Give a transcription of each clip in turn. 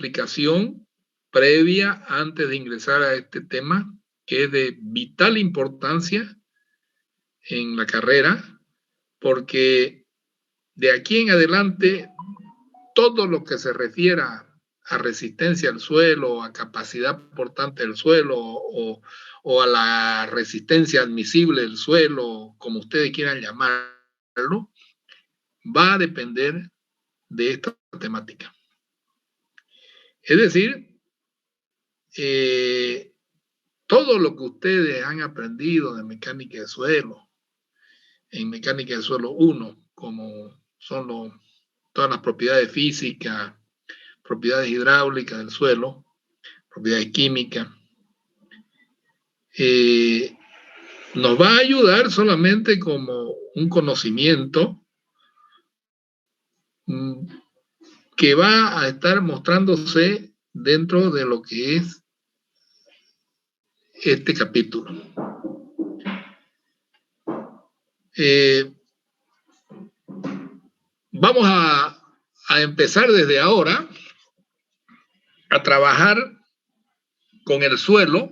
explicación previa antes de ingresar a este tema, que es de vital importancia en la carrera, porque de aquí en adelante todo lo que se refiera a resistencia al suelo, a capacidad portante del suelo o a la resistencia admisible del suelo, como ustedes quieran llamarlo, va a depender de esta temática. Es decir, todo lo que ustedes han aprendido de mecánica de suelo, en mecánica de suelo 1, como son todas las propiedades físicas, propiedades hidráulicas del suelo, propiedades químicas, nos va a ayudar solamente como un conocimiento que va a estar mostrándose dentro de lo que es este capítulo. Vamos a empezar desde ahora a trabajar con el suelo,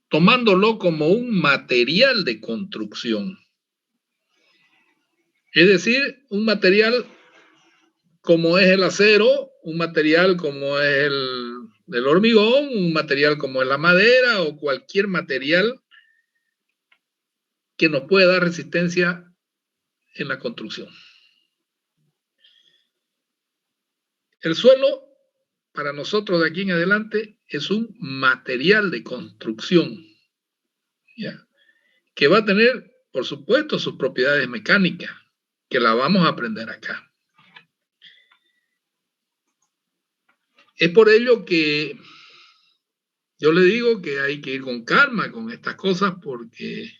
tomándolo como un material de construcción. Es decir, un material como es el acero, un material como es el hormigón, un material como es la madera o cualquier material que nos pueda dar resistencia en la construcción. El suelo, para nosotros de aquí en adelante, es un material de construcción, ¿ya? Que va a tener, por supuesto, sus propiedades mecánicas, que la vamos a aprender acá. Es por ello que yo le digo que hay que ir con calma con estas cosas, porque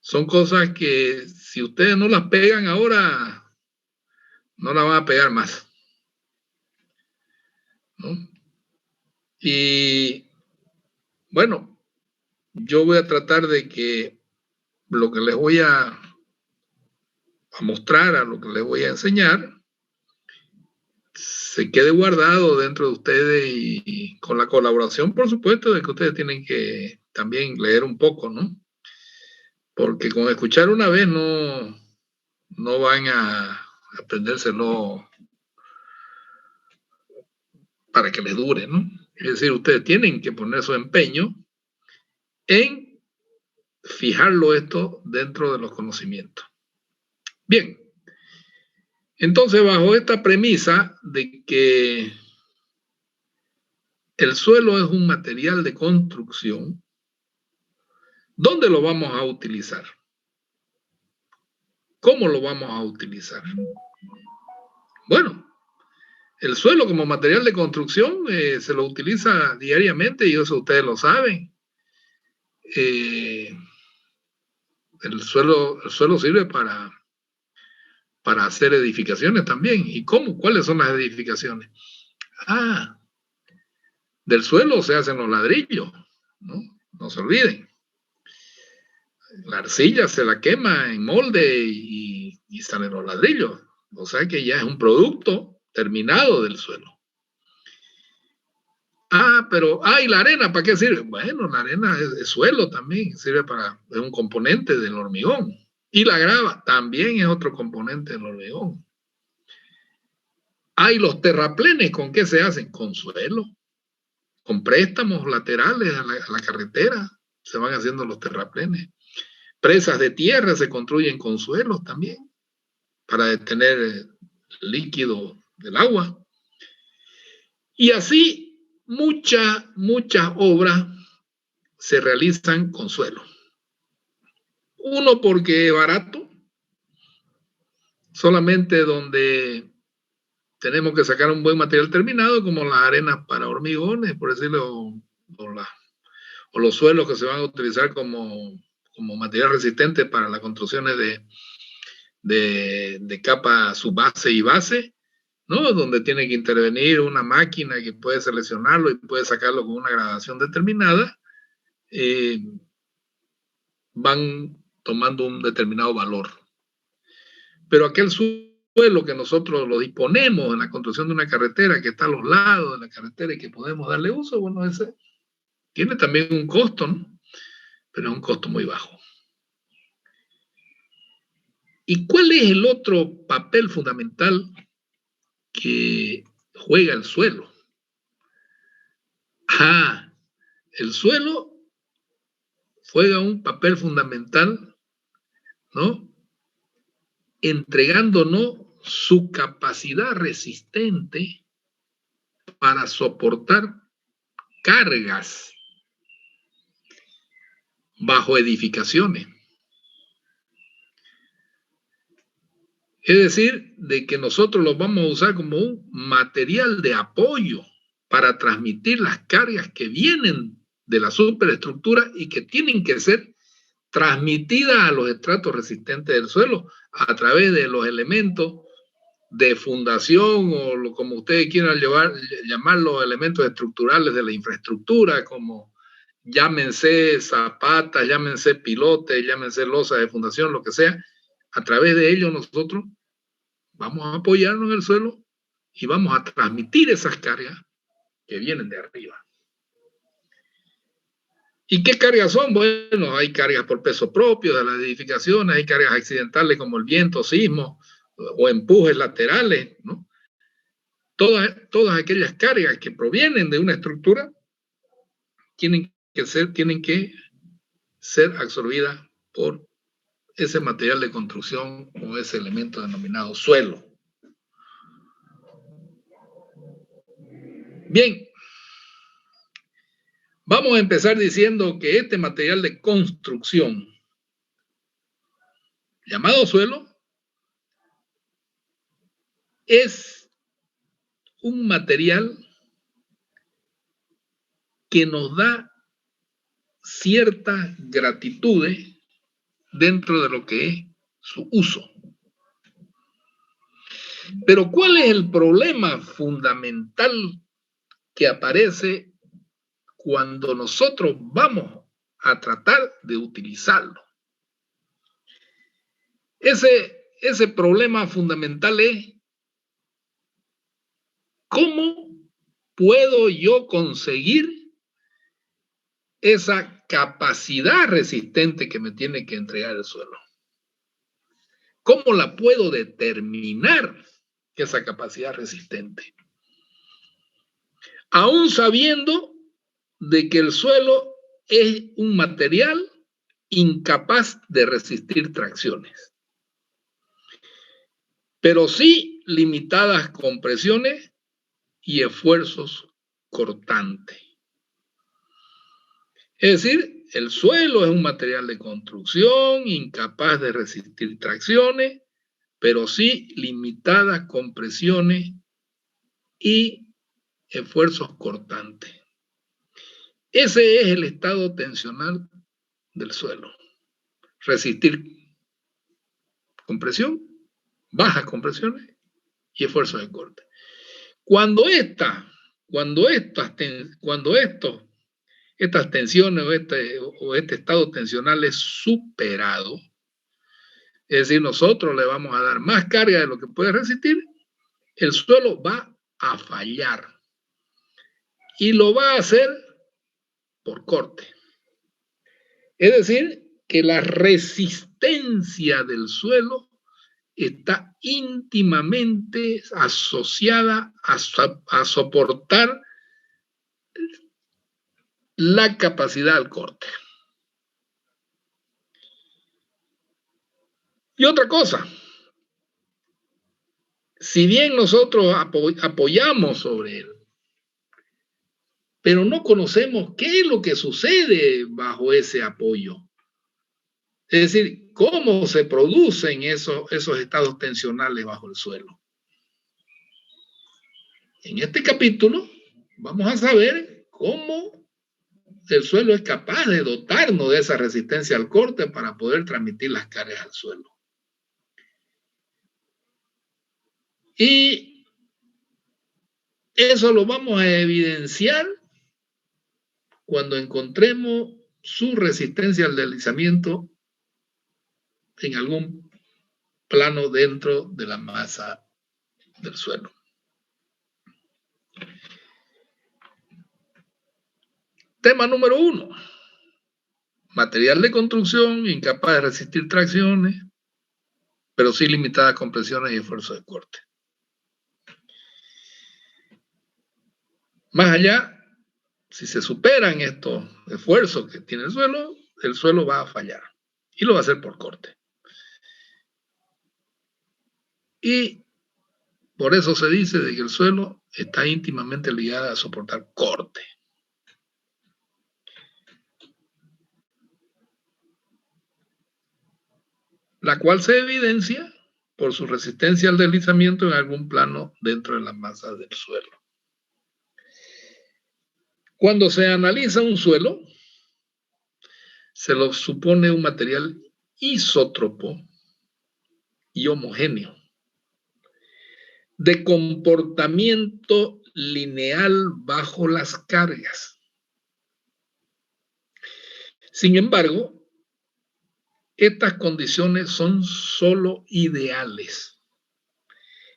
son cosas que si ustedes no las pegan ahora, no las van a pegar más, ¿no? Y bueno, yo voy a tratar de que lo que les voy a mostrar, a lo que les voy a enseñar, se quede guardado dentro de ustedes y con la colaboración, por supuesto, de que ustedes tienen que también leer un poco, ¿no? Porque con escuchar una vez no van a aprendérselo para que les dure, ¿no? Es decir, ustedes tienen que poner su empeño en fijarlo esto dentro de los conocimientos. Bien, entonces bajo esta premisa de que el suelo es un material de construcción, ¿dónde lo vamos a utilizar? ¿Cómo lo vamos a utilizar? Bueno, el suelo como material de construcción se lo utiliza diariamente y eso ustedes lo saben. El suelo sirve para hacer edificaciones también. ¿Y cómo? ¿Cuáles son las edificaciones? Del suelo se hacen los ladrillos, ¿no? No se olviden. La arcilla se la quema en molde y salen los ladrillos. O sea que ya es un producto terminado del suelo. Pero, ¿y la arena para qué sirve? Bueno, la arena es suelo también, sirve es un componente del hormigón. Y la grava también es otro componente del hormigón. ¿Y los terraplenes con qué se hacen? Con suelo. Con préstamos laterales a la carretera se van haciendo los terraplenes. Presas de tierra se construyen con suelos también para detener el líquido del agua. Y así muchas obras se realizan con suelo. Uno porque es barato, solamente donde tenemos que sacar un buen material terminado, como las arenas para hormigones, por decirlo, o los suelos que se van a utilizar como material resistente para las construcciones de capa subbase y base, ¿no? Donde tiene que intervenir una máquina que puede seleccionarlo y puede sacarlo con una gradación determinada, van tomando un determinado valor. Pero aquel suelo suelo que nosotros lo disponemos en la construcción de una carretera que está a los lados de la carretera y que podemos darle uso, bueno, ese tiene también un costo, ¿no? Pero es un costo muy bajo. ¿Y cuál es el otro papel fundamental que juega el suelo? El suelo juega un papel fundamental, ¿no? Entregándonos su capacidad resistente para soportar cargas bajo edificaciones. Es decir, de que nosotros los vamos a usar como un material de apoyo para transmitir las cargas que vienen de la superestructura y que tienen que ser transmitidas a los estratos resistentes del suelo a través de los elementos de fundación o como ustedes quieran llamar los elementos estructurales de la infraestructura, como llámense zapatas, llámense pilotes, llámense losas de fundación, lo que sea. A través de ellos nosotros vamos a apoyarnos en el suelo y vamos a transmitir esas cargas que vienen de arriba. ¿Y qué cargas son? Bueno, hay cargas por peso propio de las edificaciones, hay cargas accidentales como el viento, sismo o empujes laterales, ¿no? Todas aquellas cargas que provienen de una estructura tienen que ser absorbidas por ese material de construcción o ese elemento denominado suelo. Bien, vamos a empezar diciendo que este material de construcción, llamado suelo, es un material que nos da ciertas gratitudes dentro de lo que es su uso. Pero ¿cuál es el problema fundamental que aparece cuando nosotros vamos a tratar de utilizarlo? Ese problema fundamental es ¿cómo puedo yo conseguir esa capacidad resistente que me tiene que entregar el suelo? ¿Cómo la puedo determinar esa capacidad resistente? Aún sabiendo de que el suelo es un material incapaz de resistir tracciones, pero sí limitadas compresiones y esfuerzos cortantes. Es decir, el suelo es un material de construcción incapaz de resistir tracciones, pero sí limitadas compresiones y esfuerzos cortantes. Ese es el estado tensional del suelo. Resistir compresión, bajas compresiones y esfuerzos de corte. Cuando estas tensiones o este estado tensional es superado, es decir, nosotros le vamos a dar más carga de lo que puede resistir, el suelo va a fallar y lo va a hacer por corte. Es decir, que la resistencia del suelo está íntimamente asociada a soportar la capacidad del corte. Y otra cosa, si bien nosotros apoyamos sobre él, pero no conocemos qué es lo que sucede bajo ese apoyo. Es decir, cómo se producen esos estados tensionales bajo el suelo. En este capítulo vamos a saber cómo el suelo es capaz de dotarnos de esa resistencia al corte para poder transmitir las cargas al suelo. Y eso lo vamos a evidenciar cuando encontremos su resistencia al deslizamiento en algún plano dentro de la masa del suelo. Tema número 1. Material de construcción incapaz de resistir tracciones, pero sí limitadas compresiones y esfuerzos de corte. Más allá, si se superan estos esfuerzos que tiene el suelo va a fallar y lo va a hacer por corte. Y por eso se dice de que el suelo está íntimamente ligado a soportar corte. La cual se evidencia por su resistencia al deslizamiento en algún plano dentro de la masa del suelo. Cuando se analiza un suelo, se lo supone un material isótropo y homogéneo, de comportamiento lineal bajo las cargas. Sin embargo, estas condiciones son solo ideales,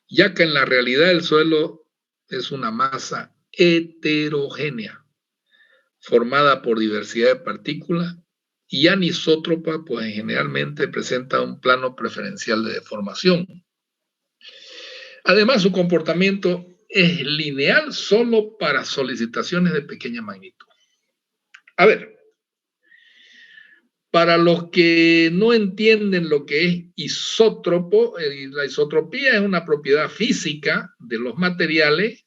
ya que en la realidad el suelo es una masa heterogénea, formada por diversidad de partículas y anisótropa, pues generalmente presenta un plano preferencial de deformación. Además, su comportamiento es lineal solo para solicitaciones de pequeña magnitud. A ver, para los que no entienden lo que es isótropo, la isotropía es una propiedad física de los materiales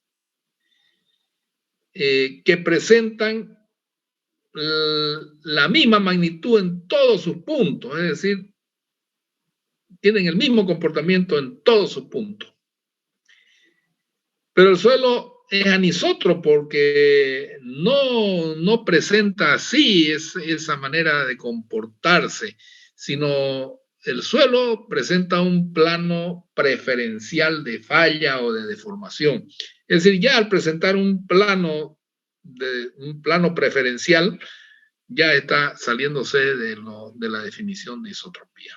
que presentan la misma magnitud en todos sus puntos, es decir, tienen el mismo comportamiento en todos sus puntos. Pero el suelo es anisótropo porque no presenta así esa manera de comportarse, sino el suelo presenta un plano preferencial de falla o de deformación. Es decir, ya al presentar un plano preferencial, ya está saliéndose de la definición de isotropía.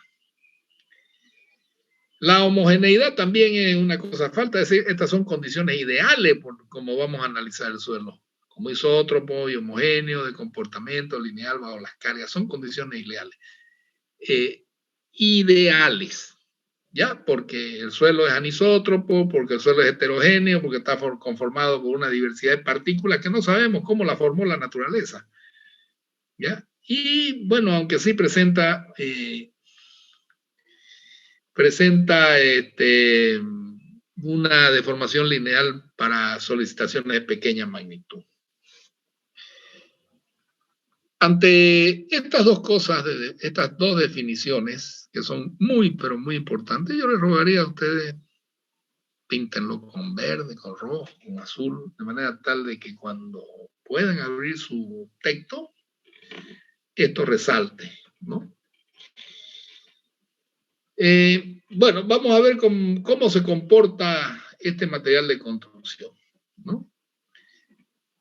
La homogeneidad también es una cosa falta, es decir, estas son condiciones ideales por cómo vamos a analizar el suelo, como isótropo y homogéneo de comportamiento lineal bajo las cargas, son condiciones ideales, ¿ya? Porque el suelo es anisótropo, porque el suelo es heterogéneo, porque está conformado por una diversidad de partículas que no sabemos cómo la formó la naturaleza, ¿ya? Y bueno, aunque sí presenta una deformación lineal para solicitaciones de pequeña magnitud. Ante estas dos cosas, estas dos definiciones, que son muy, pero muy importantes, yo les rogaría a ustedes, píntenlo con verde, con rojo, con azul, de manera tal de que cuando puedan abrir su texto, esto resalte, ¿no? Bueno, vamos a ver cómo se comporta este material de construcción, ¿no?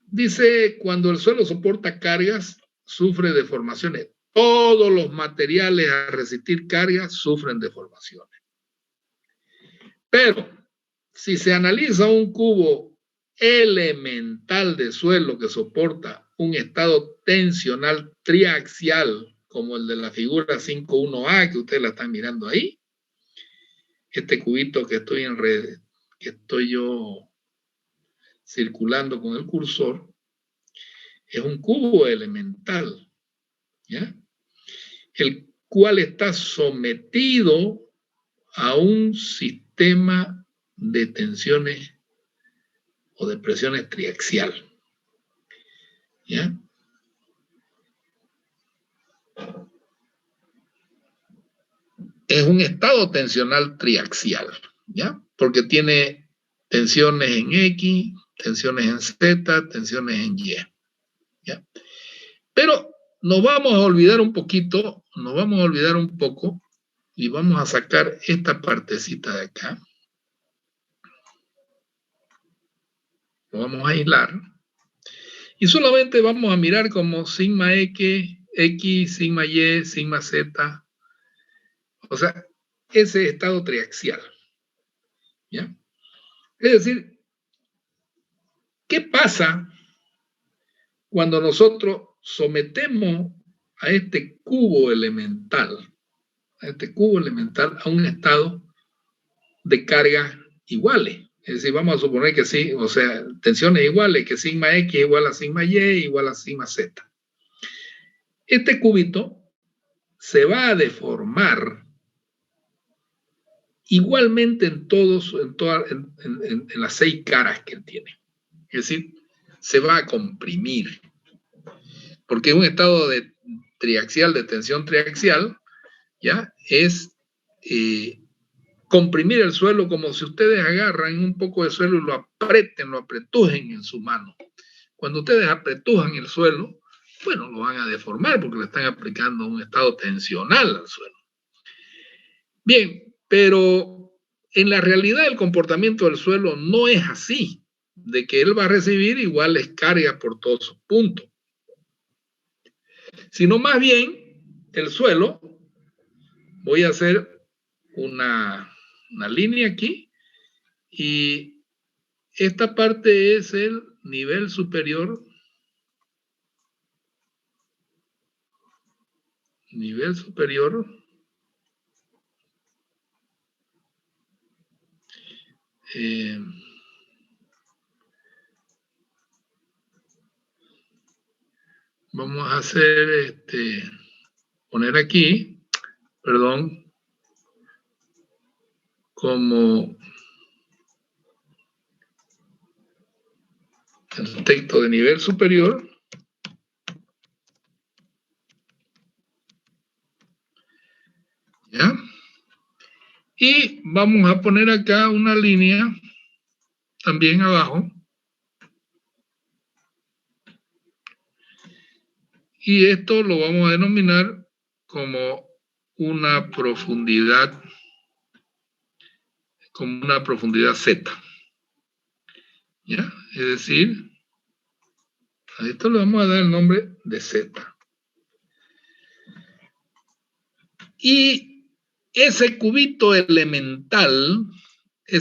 Dice, cuando el suelo soporta cargas, sufre deformaciones. Todos los materiales a resistir cargas sufren deformaciones. Pero, si se analiza un cubo elemental de suelo que soporta un estado tensional triaxial, como el de la figura 5.1a, que ustedes la están mirando ahí, este cubito que estoy en red, que estoy yo circulando con el cursor, es un cubo elemental, ¿ya? El cual está sometido a un sistema de tensiones o de presiones triaxial, ¿ya? Es un estado tensional triaxial, ¿ya? Porque tiene tensiones en X, tensiones en Z, tensiones en Y, ¿ya? Pero nos vamos a olvidar un poquito, nos vamos a olvidar un poco y vamos a sacar esta partecita de acá. Lo vamos a aislar. Y solamente vamos a mirar como sigma X, sigma Y, sigma Z. O sea, ese estado triaxial. ¿Ya? Es decir, ¿qué pasa cuando nosotros sometemos a este cubo elemental, a un estado de carga iguales? Es decir, vamos a suponer que sí, o sea, tensiones iguales, que sigma X igual a sigma Y igual a sigma Z. Este cubito se va a deformar igualmente en las 6 caras que él tiene. Es decir, se va a comprimir. Porque un estado de tensión triaxial, ¿ya? Es comprimir el suelo como si ustedes agarran un poco de suelo y lo apretujen en su mano. Cuando ustedes apretujan el suelo, bueno, lo van a deformar porque le están aplicando un estado tensional al suelo. Bien, pero en la realidad el comportamiento del suelo no es así, de que él va a recibir iguales cargas por todos sus puntos, sino más bien el suelo, voy a hacer una línea aquí, y esta parte es el nivel superior, vamos a hacer poner aquí, perdón, como el texto de nivel superior. ¿Ya? Y vamos a poner acá una línea también abajo. Y esto lo vamos a denominar como una profundidad Z. ¿Ya? Es decir, a esto le vamos a dar el nombre de Z. Y ese cubito elemental, que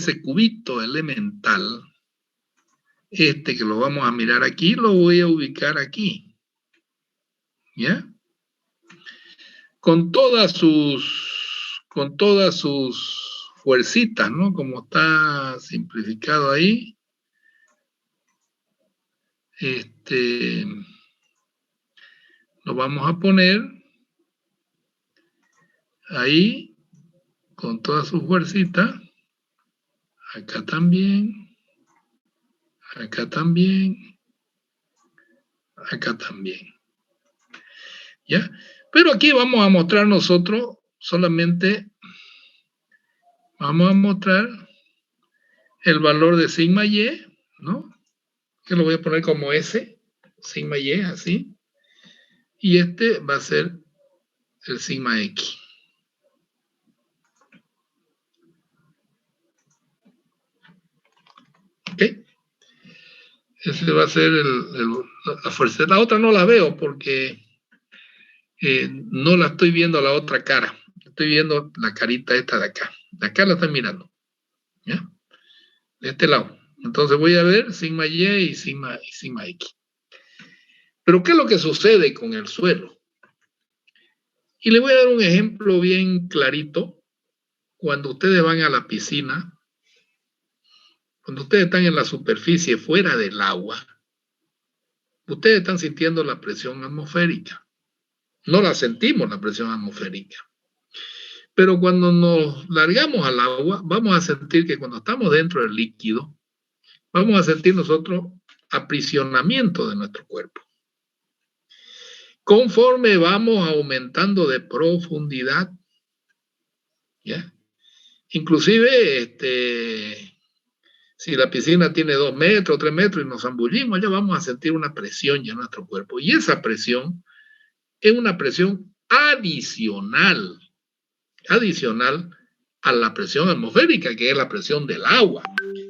lo vamos a mirar aquí, lo voy a ubicar aquí. ¿Ya? Con todas sus fuercitas, ¿no? Como está simplificado ahí. Lo vamos a poner ahí con todas sus fuercitas. Acá también. Acá también. Acá también. ¿Ya? Pero aquí vamos a mostrar nosotros solamente, vamos a mostrar el valor de sigma Y, ¿no? Que lo voy a poner como S, sigma Y, así. Y este va a ser el sigma X. ¿Ok? Ese va a ser la fuerza. La otra no la veo porque no la estoy viendo a la otra cara. Estoy viendo la carita esta de acá. De acá la estoy mirando. ¿Ya? De este lado. Entonces voy a ver sigma Y y sigma X. Pero ¿qué es lo que sucede con el suelo? Y le voy a dar un ejemplo bien clarito. Cuando ustedes van a la piscina, cuando ustedes están en la superficie fuera del agua, ustedes están sintiendo la presión atmosférica. No la sentimos, la presión atmosférica. Pero cuando nos largamos al agua, vamos a sentir que cuando estamos dentro del líquido, vamos a sentir nosotros aprisionamiento de nuestro cuerpo. Conforme vamos aumentando de profundidad, ¿ya? Inclusive, si la piscina tiene 2 metros, 3 metros y nos zambullimos, ya vamos a sentir una presión ya en nuestro cuerpo. Y esa presión es una presión adicional a la presión atmosférica, que es la presión del agua.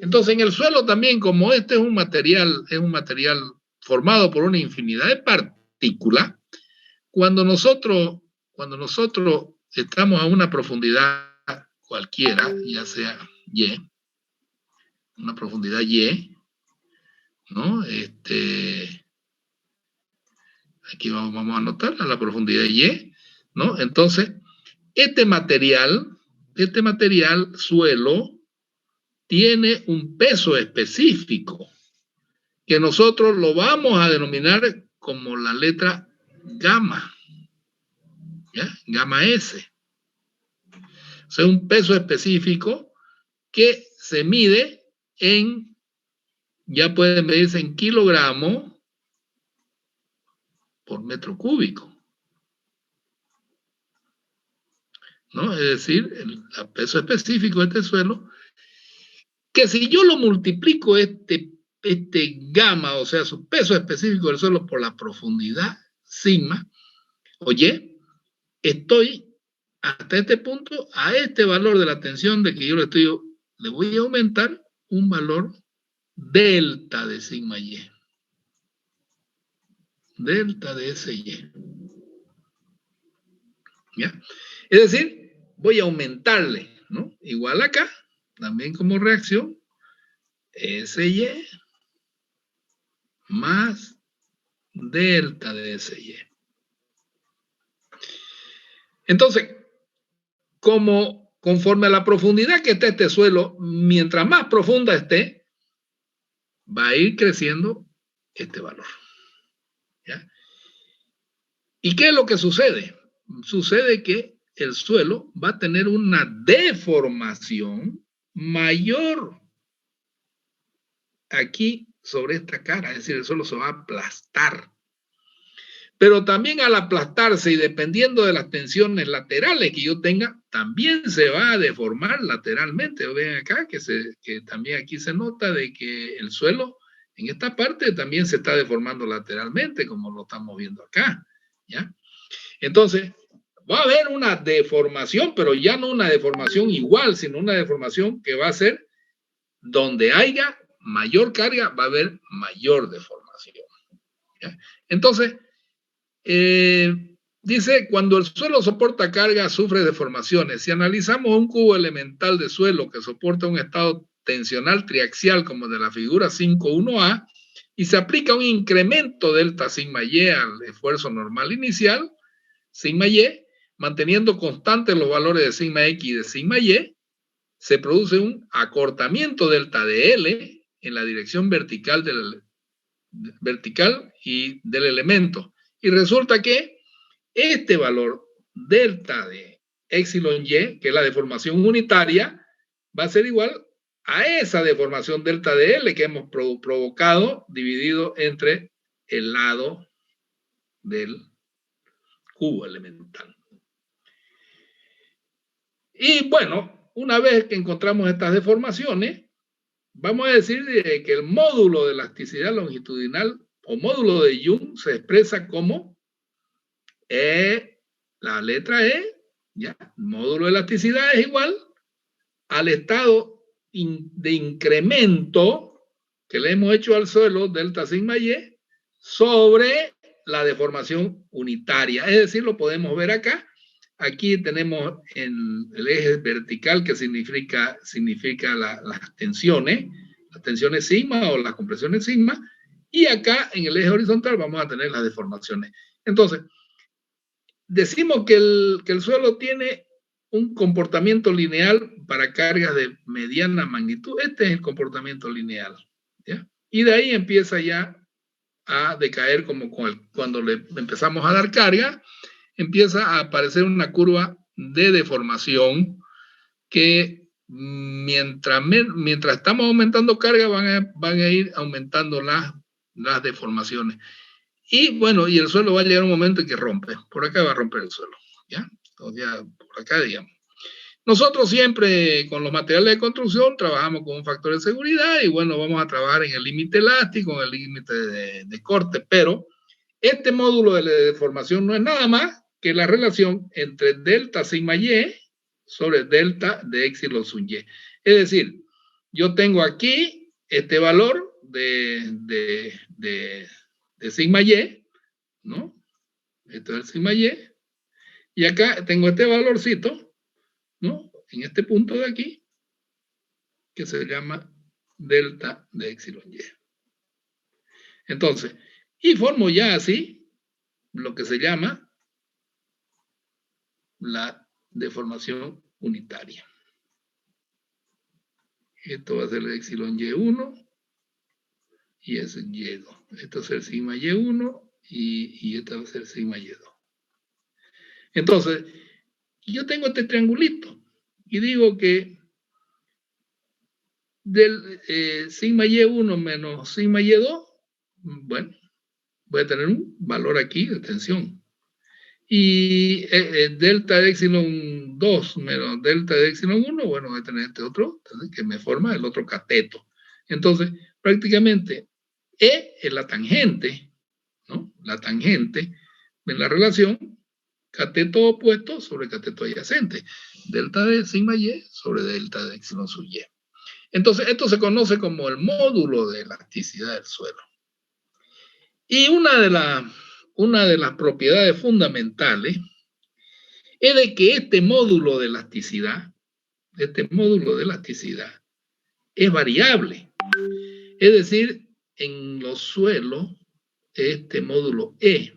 Entonces, en el suelo también, como este es un material formado por una infinidad de partículas, cuando nosotros estamos a una profundidad cualquiera, ya sea Y, una profundidad Y, ¿no? Aquí vamos a anotar a la profundidad Y, ¿no? Entonces, este material suelo, tiene un peso específico que nosotros lo vamos a denominar como la letra gamma, ¿ya? Gamma S. O sea, un peso específico que se mide en, ya puede medirse en kilogramos por metro cúbico, ¿no? Es decir, el peso específico de este suelo, que si yo lo multiplico este gamma, o sea, su peso específico del suelo por la profundidad sigma, oye, estoy hasta este punto, a este valor de la tensión de que yo le voy a aumentar un valor delta de sigma y. Delta de SY. ¿Ya? Es decir, voy a aumentarle, ¿no? Igual acá, también como reacción, SY más delta de SY. Entonces, conforme a la profundidad que esté este suelo, mientras más profunda esté, va a ir creciendo este valor. ¿Ya? ¿Y qué es lo que sucede? Sucede que el suelo va a tener una deformación mayor aquí sobre esta cara, es decir, el suelo se va a aplastar. Pero también al aplastarse y dependiendo de las tensiones laterales que yo tenga, también se va a deformar lateralmente. Ven acá que también aquí se nota de que el suelo en esta parte también se está deformando lateralmente, como lo estamos viendo acá, ¿ya? Entonces, va a haber una deformación, pero ya no una deformación igual, sino una deformación que va a ser donde haya mayor carga, va a haber mayor deformación. ¿Ya? Entonces, dice, cuando el suelo soporta carga, sufre deformaciones. Si analizamos un cubo elemental de suelo que soporta un estado tensional triaxial como de la figura 5.1a y se aplica un incremento delta sigma y al esfuerzo normal inicial, sigma y, manteniendo constantes los valores de sigma x y de sigma y, se produce un acortamiento delta de L en la dirección vertical y del elemento. Y resulta que este valor delta de epsilon y, que es la deformación unitaria, va a ser igual a esa deformación delta de L que hemos provocado dividido entre el lado del cubo elemental. Y bueno, una vez que encontramos estas deformaciones, vamos a decir que el módulo de elasticidad longitudinal o módulo de Young se expresa como la letra E, ya, módulo de elasticidad es igual al estado de incremento que le hemos hecho al suelo, delta sigma y, sobre la deformación unitaria. Es decir, lo podemos ver acá. Aquí tenemos en el eje vertical que significa las tensiones sigma o las compresiones sigma, y acá en el eje horizontal vamos a tener las deformaciones. Entonces, decimos que el suelo tiene un comportamiento lineal para cargas de mediana magnitud. Este es el comportamiento lineal, ¿ya? Y de ahí empieza ya a decaer como cuando le empezamos a dar carga, empieza a aparecer una curva de deformación que mientras estamos aumentando carga van a ir aumentando las deformaciones. Y bueno, y el suelo va a llegar un momento en que rompe. Por acá va a romper el suelo, ¿ya? Entonces ya por acá, digamos. Nosotros siempre con los materiales de construcción trabajamos con un factor de seguridad y bueno, vamos a trabajar en el límite elástico, en el límite de corte, pero este módulo de deformación no es nada más que la relación entre delta sigma y sobre delta de epsilon sub y. Es decir, yo tengo aquí este valor de sigma y, ¿no? Esto es el sigma y acá tengo este valorcito, ¿no? en este punto de aquí, que se llama delta de epsilon y. Entonces, y formo ya así lo que se llama la deformación unitaria. Esto va a ser el epsilon y1 y es y2. Esto va a ser sigma y1 y esto va a ser sigma y2. Entonces, yo tengo este triangulito y digo que del sigma y1 menos sigma y2, bueno, voy a tener un valor aquí de tensión. Y delta de epsilon 2 menos delta de epsilon 1, bueno, voy a tener este otro, que me forma el otro cateto. Entonces, prácticamente, E es la tangente, ¿no? La tangente en la relación cateto opuesto sobre cateto adyacente. Delta de sigma y sobre delta de epsilon sub y. Entonces, esto se conoce como el módulo de elasticidad del suelo. Y una de las propiedades fundamentales es de que este módulo de elasticidad es variable. Es decir, en los suelos, este módulo E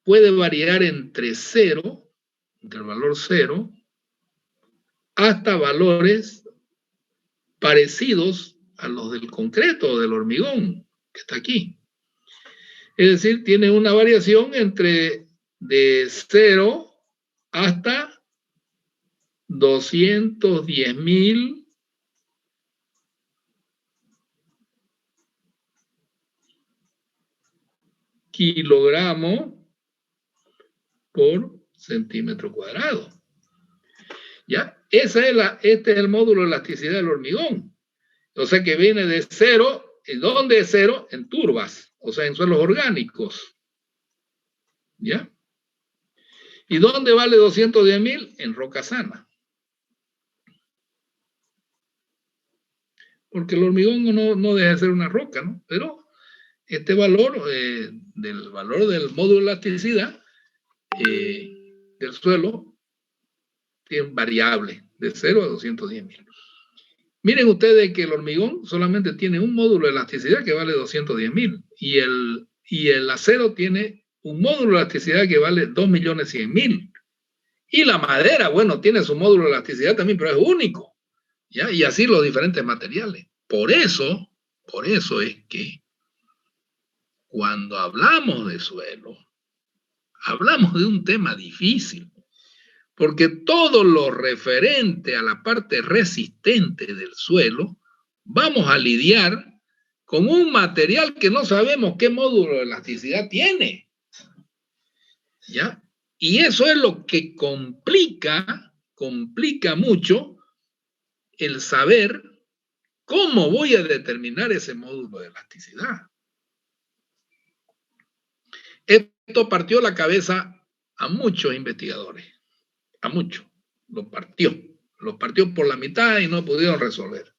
puede variar entre el valor 0, hasta valores parecidos a los del concreto o del hormigón, que está aquí. Es decir, tiene una variación de 0 hasta 210.000 kilogramos por centímetro cuadrado. ¿Ya? Este es el módulo de elasticidad del hormigón. O sea que viene de 0. ¿Y dónde es 0? En turbas, o sea, en suelos orgánicos. ¿Ya? ¿Y dónde vale 210.000? En roca sana. Porque el hormigón no deja de ser una roca, ¿no? Pero este valor, del valor del módulo de elasticidad del suelo, es variable, de 0 a 210.000. Miren ustedes que el hormigón solamente tiene un módulo de elasticidad que vale 210.000 y el acero tiene un módulo de elasticidad que vale 2.100.000. Y la madera, bueno, tiene su módulo de elasticidad también, pero es único. ¿Ya? Y así los diferentes materiales. Por eso es que cuando hablamos de suelo, hablamos de un tema difícil, porque todo lo referente a la parte resistente del suelo, vamos a lidiar con un material que no sabemos qué módulo de elasticidad tiene. ¿Ya? Y eso es lo que complica mucho el saber cómo voy a determinar ese módulo de elasticidad. Esto partió la cabeza a muchos investigadores, a muchos. Lo partió por la mitad y no pudieron resolver.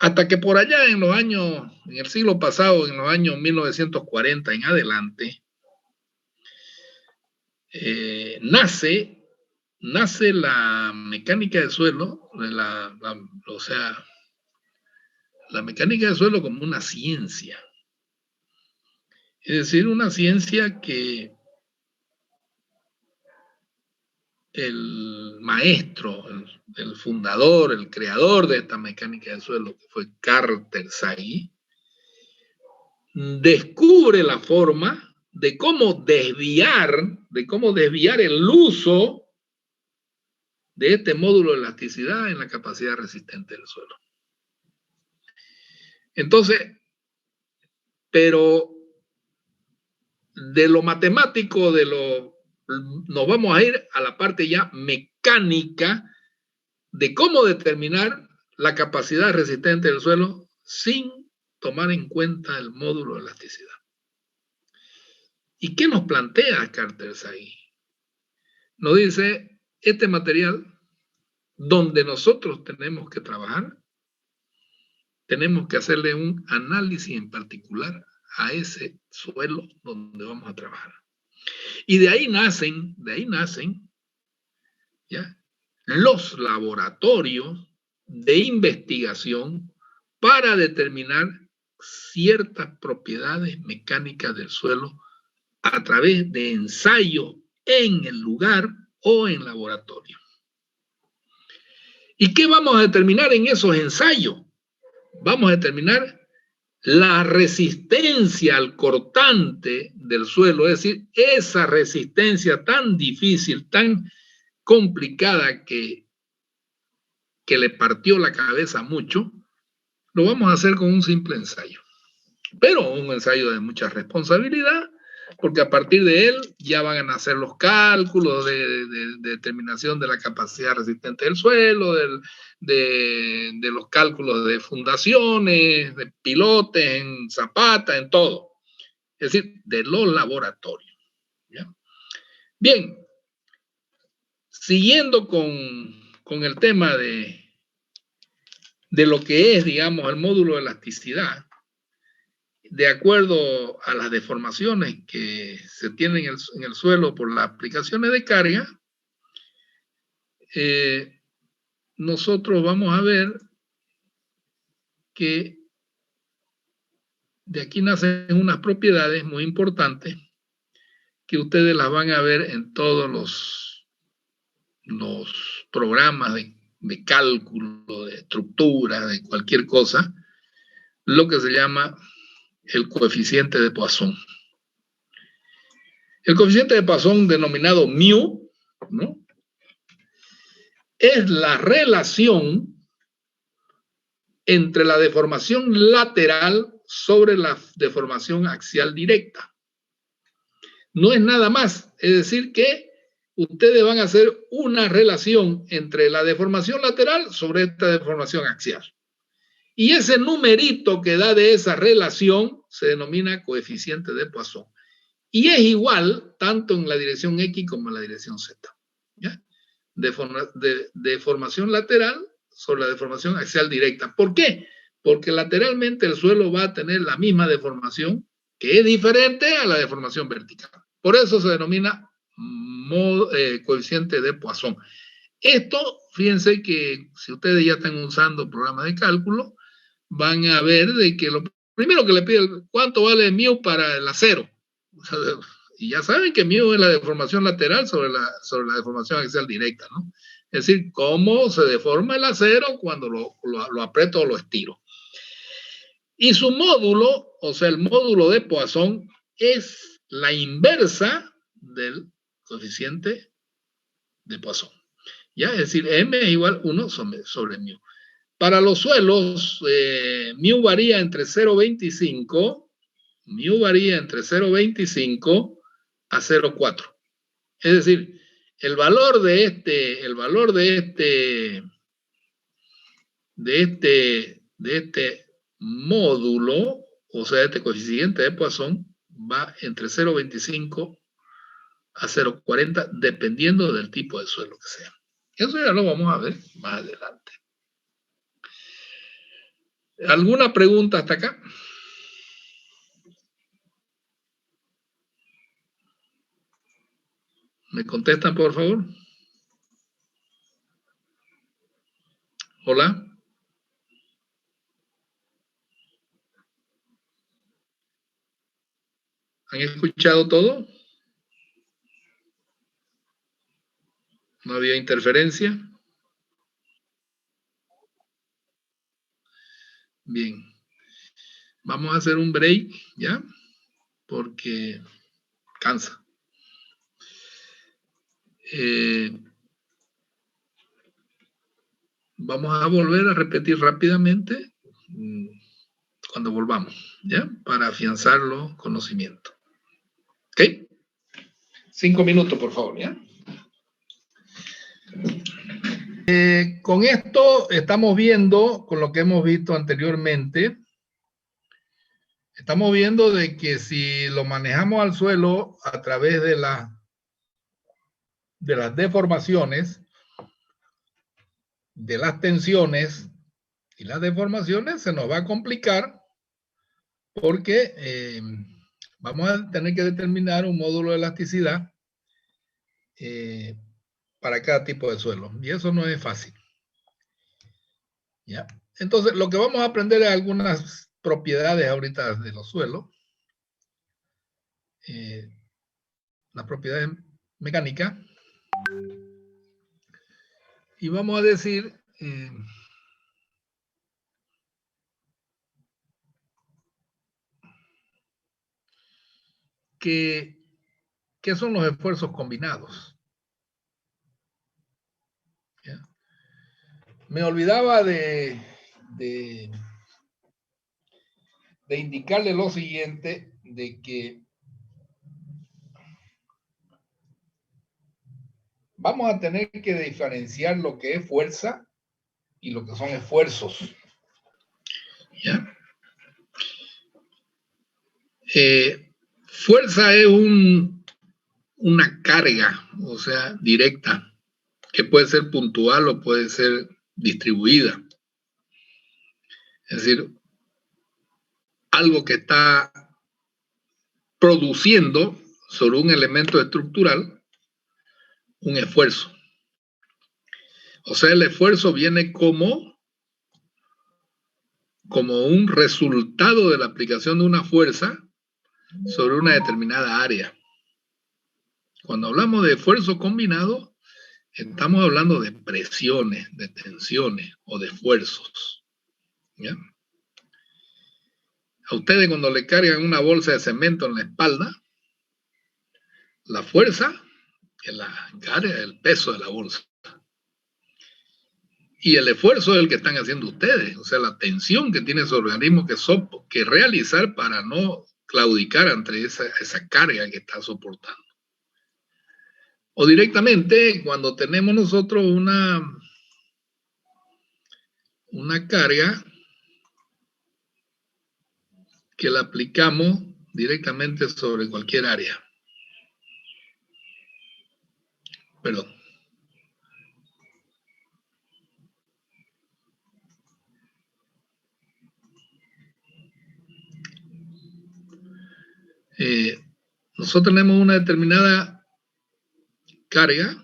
Hasta que por allá en el siglo pasado, en los años 1940 en adelante, nace la mecánica del suelo, o sea, la mecánica del suelo como una ciencia. Es decir, una ciencia que el maestro, el fundador, el creador de esta mecánica del suelo, que fue Carter Sagan, descubre la forma de cómo desviar el uso de este módulo de elasticidad en la capacidad resistente del suelo. Entonces, pero de lo matemático, nos vamos a ir a la parte ya mecánica de cómo determinar la capacidad resistente del suelo sin tomar en cuenta el módulo de elasticidad. ¿Y qué nos plantea Carter Sagan? Nos dice, este material donde nosotros tenemos que trabajar, tenemos que hacerle un análisis en particular a ese suelo donde vamos a trabajar. Y de ahí nacen ¿ya? Los laboratorios de investigación para determinar ciertas propiedades mecánicas del suelo a través de ensayos en el lugar o en laboratorio. ¿Y qué vamos a determinar en esos ensayos? Vamos a determinar la resistencia al cortante del suelo, es decir, esa resistencia tan difícil, tan complicada que le partió la cabeza mucho, lo vamos a hacer con un simple ensayo. Pero un ensayo de mucha responsabilidad, porque a partir de él ya van a nacer los cálculos de determinación de la capacidad resistente del suelo, de los cálculos de fundaciones, de pilotes, en zapata, en todo. Es decir, de los laboratorios. ¿Ya? Bien, siguiendo con el tema de lo que es, digamos, el módulo de elasticidad, de acuerdo a las deformaciones que se tienen en el suelo por las aplicaciones de carga, nosotros vamos a ver que de aquí nacen unas propiedades muy importantes que ustedes las van a ver en todos los programas de cálculo, de estructura, de cualquier cosa, lo que se llama el coeficiente de Poisson. El coeficiente de Poisson, denominado mu, ¿no?, es la relación entre la deformación lateral sobre la deformación axial directa. No es nada más, es decir que ustedes van a hacer una relación entre la deformación lateral sobre esta deformación axial. Y ese numerito que da de esa relación se denomina coeficiente de Poisson. Y es igual tanto en la dirección X como en la dirección Z. ¿Ya? Deformación lateral sobre la deformación axial directa. ¿Por qué? Porque lateralmente el suelo va a tener la misma deformación, que es diferente a la deformación vertical. Por eso se denomina coeficiente de Poisson. Esto, fíjense que si ustedes ya están usando programas de cálculo, van a ver de que lo primero que le pide, ¿cuánto vale mu para el acero? Y ya saben que mu es la deformación lateral sobre la deformación axial directa, ¿no? Es decir, cómo se deforma el acero cuando lo aprieto o lo estiro. Y su módulo, o sea, el módulo de Poisson, es la inversa del coeficiente de Poisson. ¿Ya? Es decir, m es igual 1 sobre mu. Para los suelos, mu varía entre 0,25 a 0,4. Es decir, el valor de este módulo, o sea, este coeficiente de Poisson, va entre 0,25 a 0,40, dependiendo del tipo de suelo que sea. Eso ya lo vamos a ver más adelante. ¿Alguna pregunta hasta acá? ¿Me contestan, por favor? Hola. ¿Han escuchado todo? ¿No había interferencia? Bien. Vamos a hacer un break, ¿ya? Porque cansa. Vamos a volver a repetir rápidamente cuando volvamos, ¿ya? Para afianzar los conocimientos. ¿Ok? 5 minutos, por favor, ¿ya? Con esto estamos viendo, con lo que hemos visto anteriormente, estamos viendo de que si lo manejamos al suelo a través de las deformaciones, de las tensiones y las deformaciones, se nos va a complicar porque vamos a tener que determinar un módulo de elasticidad para cada tipo de suelo. Y eso no es fácil. ¿Ya? Entonces, lo que vamos a aprender es algunas propiedades ahorita de los suelos. Las propiedades mecánicas. Y vamos a decir ¿qué son los esfuerzos combinados? ¿Ya? Me olvidaba de indicarle lo siguiente, de que vamos a tener que diferenciar lo que es fuerza y lo que son esfuerzos. ¿Ya? Fuerza es una carga, o sea, directa, que puede ser puntual o puede ser distribuida. Es decir, algo que está produciendo sobre un elemento estructural un esfuerzo. O sea, el esfuerzo viene como un resultado de la aplicación de una fuerza sobre una determinada área. Cuando hablamos de esfuerzo combinado, estamos hablando de presiones, de tensiones o de esfuerzos. ¿Ya? A ustedes cuando le cargan una bolsa de cemento en la espalda, la fuerza es la carga, el peso de la bolsa. Y el esfuerzo es el que están haciendo ustedes, o sea, la tensión que tiene su organismo que realizar para no claudicar ante esa carga que está soportando. O directamente, cuando tenemos nosotros una carga que la aplicamos directamente sobre cualquier área. Perdón. Nosotros tenemos una determinada carga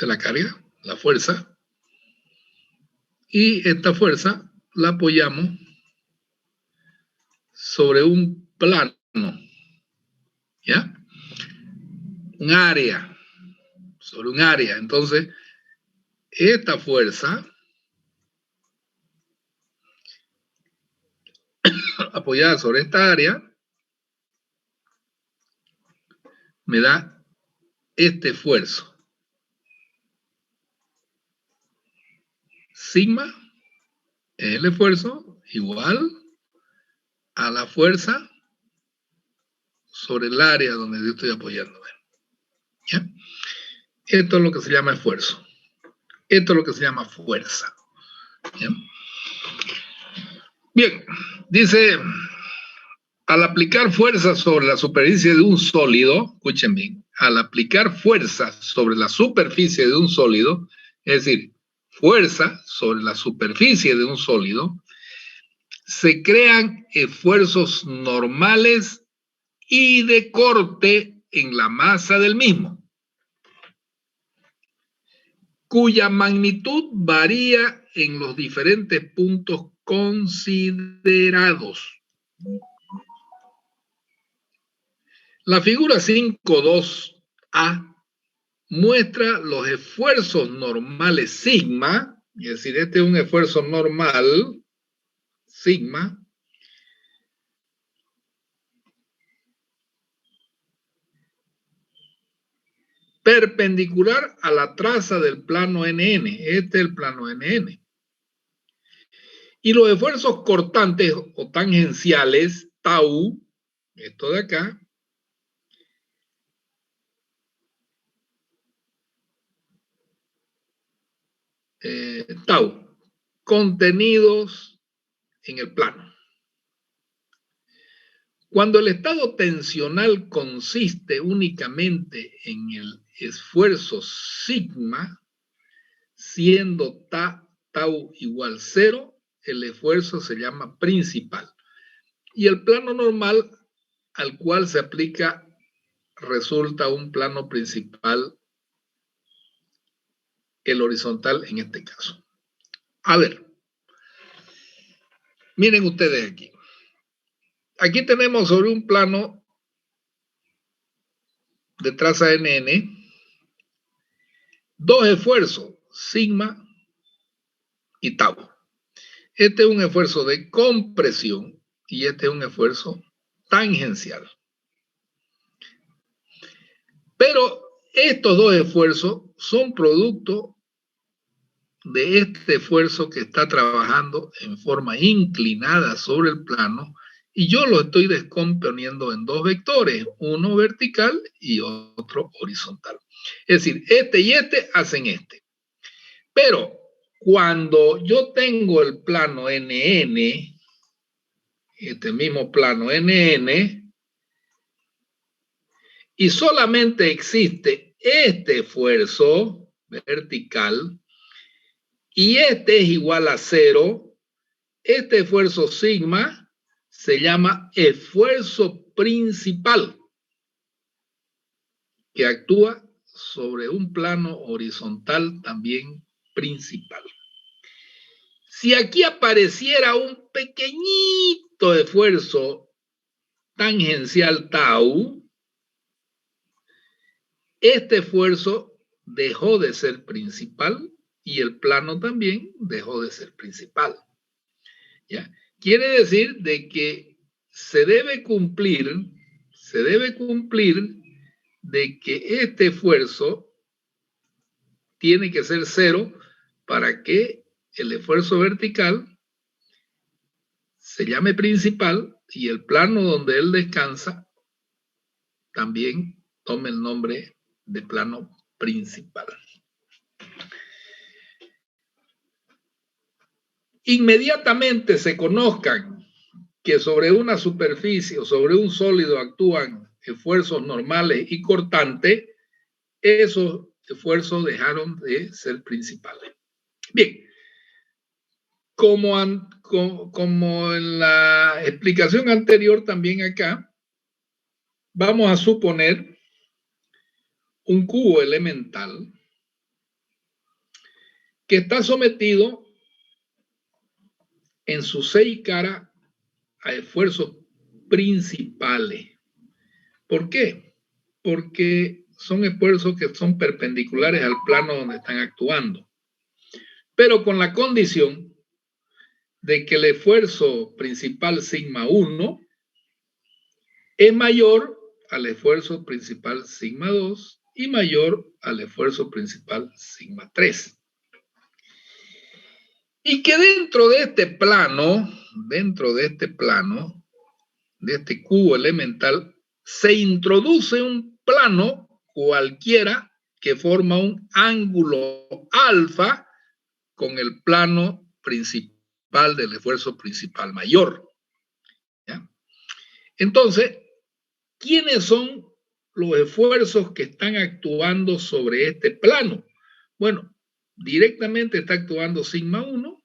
la carga, la fuerza, y esta fuerza la apoyamos sobre un plano, ¿ya? Un área, sobre un área. Entonces, esta fuerza apoyada sobre esta área me da este esfuerzo. Sigma es el esfuerzo igual a la fuerza sobre el área donde yo estoy apoyándome. ¿Ya? Esto es lo que se llama esfuerzo. Esto es lo que se llama fuerza. ¿Ya? Bien, dice, al aplicar fuerza sobre la superficie de un sólido, escuchen bien, al aplicar fuerza sobre la superficie de un sólido, es decir, fuerza sobre la superficie de un sólido, se crean esfuerzos normales y de corte en la masa del mismo, cuya magnitud varía en los diferentes puntos considerados. La figura 5.2a muestra los esfuerzos normales sigma, es decir, este es un esfuerzo normal, sigma, perpendicular a la traza del plano NN. Este es el plano NN. Y los esfuerzos cortantes o tangenciales, tau, esto de acá, tau, contenidos en el plano. Cuando el estado tensional consiste únicamente en el esfuerzo sigma, siendo tau igual 0, el esfuerzo se llama principal. Y el plano normal al cual se aplica resulta un plano principal, el horizontal en este caso. A ver, miren ustedes aquí. Aquí tenemos sobre un plano de traza NN dos esfuerzos, sigma y tau. Este es un esfuerzo de compresión y este es un esfuerzo tangencial. Pero estos dos esfuerzos son producto de este esfuerzo que está trabajando en forma inclinada sobre el plano y yo lo estoy descomponiendo en dos vectores, uno vertical y otro horizontal. Es decir, este y este hacen este. Pero cuando yo tengo el plano NN, este mismo plano NN, y solamente existe este esfuerzo vertical, y este es igual a 0, este esfuerzo sigma se llama esfuerzo principal, que actúa sobre un plano horizontal también principal. Si aquí apareciera un pequeñito esfuerzo tangencial tau, este esfuerzo dejó de ser principal y el plano también dejó de ser principal. ¿Ya? Quiere decir de que se debe cumplir de que este esfuerzo tiene que ser 0 para que el esfuerzo vertical se llame principal y el plano donde él descansa también tome el nombre de plano principal. Inmediatamente se conozcan que sobre una superficie o sobre un sólido actúan esfuerzos normales y cortantes, esos esfuerzos dejaron de ser principales. Bien, como en la explicación anterior, también acá, vamos a suponer un cubo elemental que está sometido en sus 6 caras a esfuerzos principales. ¿Por qué? Porque son esfuerzos que son perpendiculares al plano donde están actuando, pero con la condición de que el esfuerzo principal sigma 1 es mayor al esfuerzo principal sigma 2 y mayor al esfuerzo principal sigma 3. Y que dentro de este plano, de este cubo elemental, se introduce un plano cualquiera que forma un ángulo alfa con el plano principal del esfuerzo principal mayor. ¿Ya? Entonces, ¿quiénes son los esfuerzos que están actuando sobre este plano? Bueno, directamente está actuando sigma 1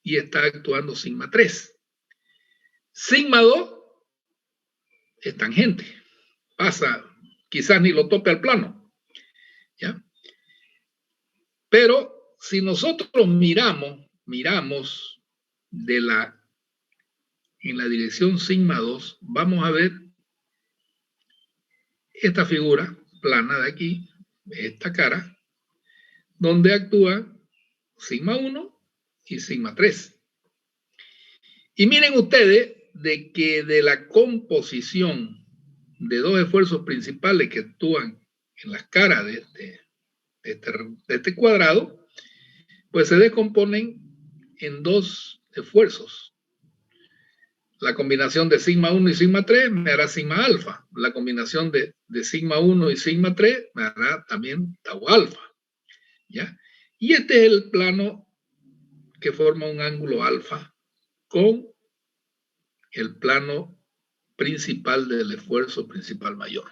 y está actuando sigma 3. Sigma 2 es tangente, pasa, quizás ni lo tope al plano, ¿ya? Pero si nosotros miramos en la dirección sigma 2, vamos a ver esta figura plana de aquí, esta cara, donde actúa sigma 1 y sigma 3. Y miren ustedes de que de la composición de dos esfuerzos principales que actúan en las caras de este cuadrado, pues se descomponen en dos esfuerzos. La combinación de sigma 1 y sigma 3 me hará sigma alfa. La combinación de sigma 1 y sigma 3 me hará también tau alfa. ¿Ya? Y este es el plano que forma un ángulo alfa con el plano principal del esfuerzo principal mayor.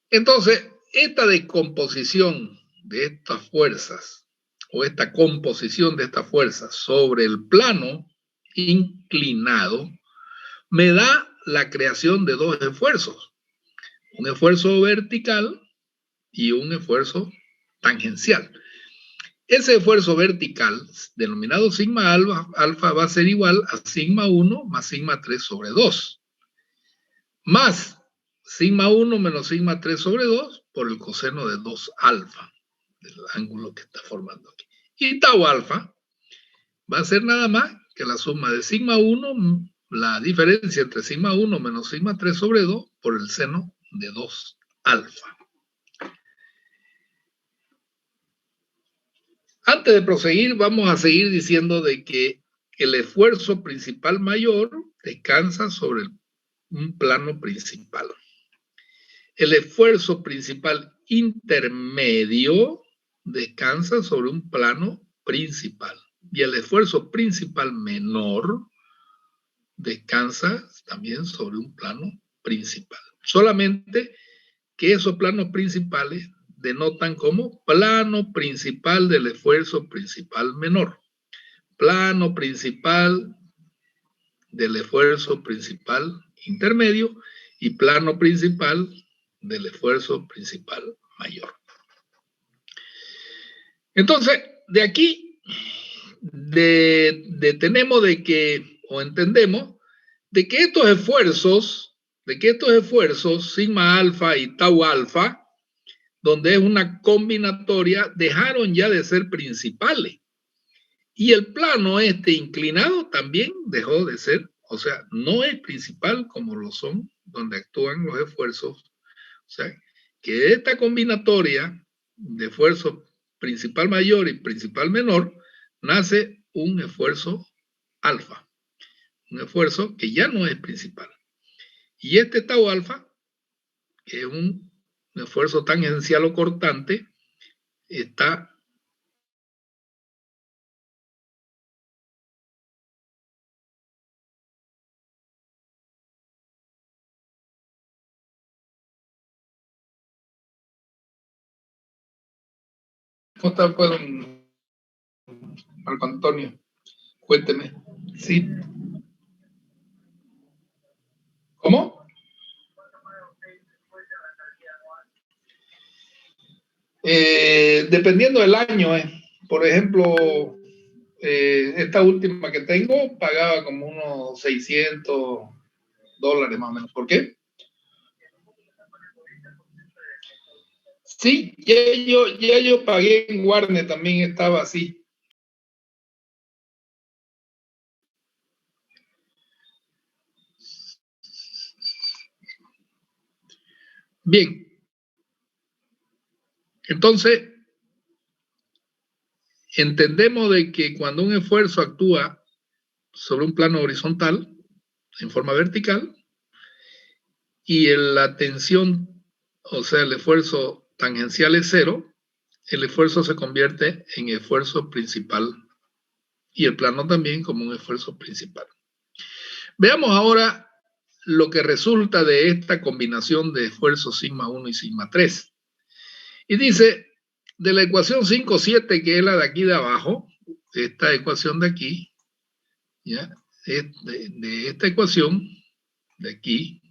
Entonces, esta descomposición de estas fuerzas o esta composición de estas fuerzas sobre el plano inclinado me da la creación de dos esfuerzos, un esfuerzo vertical y un esfuerzo tangencial. Ese esfuerzo vertical, denominado sigma alfa, va a ser igual a sigma 1 más sigma 3 sobre 2, más sigma 1 menos sigma 3 sobre 2 por el coseno de 2 alfa, del ángulo que está formando aquí. Y tau alfa va a ser nada más que la suma de sigma 1, la diferencia entre sigma 1 menos sigma 3 sobre 2 por el seno de 2 alfa. Antes de proseguir, vamos a seguir diciendo de que el esfuerzo principal mayor descansa sobre un plano principal. El esfuerzo principal intermedio descansa sobre un plano principal. Y el esfuerzo principal menor descansa también sobre un plano principal. Solamente que esos planos principales denotan como plano principal del esfuerzo principal menor, plano principal del esfuerzo principal intermedio y plano principal del esfuerzo principal mayor. Entonces, de aquí tenemos de que, o entendemos, de que estos esfuerzos, sigma alfa y tau alfa, donde es una combinatoria, dejaron ya de ser principales. Y el plano inclinado también dejó de ser, o sea, no es principal como lo son donde actúan los esfuerzos. O sea, que de esta combinatoria de esfuerzo principal mayor y principal menor, nace un esfuerzo alfa, un esfuerzo que ya no es principal. Y este tau alfa, que es un esfuerzo tangencial o cortante, está ¿Cómo está, pues, don Marco Antonio? Cuénteme. Sí. ¿Cómo? Dependiendo del año, por ejemplo, esta última que tengo pagaba como unos $600 más o menos. ¿Por qué? Sí, ya yo pagué en Warner, también estaba así. Bien. Entonces, entendemos de que cuando un esfuerzo actúa sobre un plano horizontal, en forma vertical, y la tensión, o sea, el esfuerzo tangencial es 0, el esfuerzo se convierte en esfuerzo principal y el plano también como un esfuerzo principal. Veamos ahora lo que resulta de esta combinación de esfuerzos sigma 1 y sigma 3. Y dice, de la ecuación 5,7, que es la de aquí de abajo, esta ecuación de aquí, ¿ya? De esta ecuación de aquí,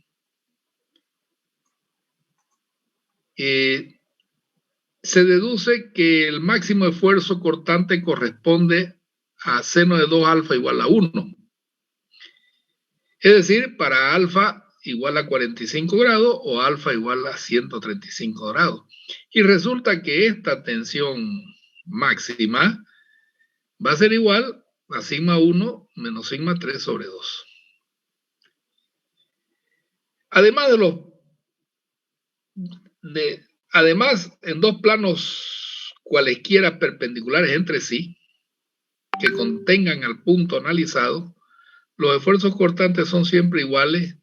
se deduce que el máximo esfuerzo cortante corresponde a seno de 2 alfa igual a 1. Es decir, para alfa igual a 45 grados o alfa igual a 135 grados. Y resulta que esta tensión máxima va a ser igual a sigma 1 menos sigma 3 sobre 2. Además además, en dos planos cualesquiera perpendiculares entre sí, que contengan al punto analizado, los esfuerzos cortantes son siempre iguales,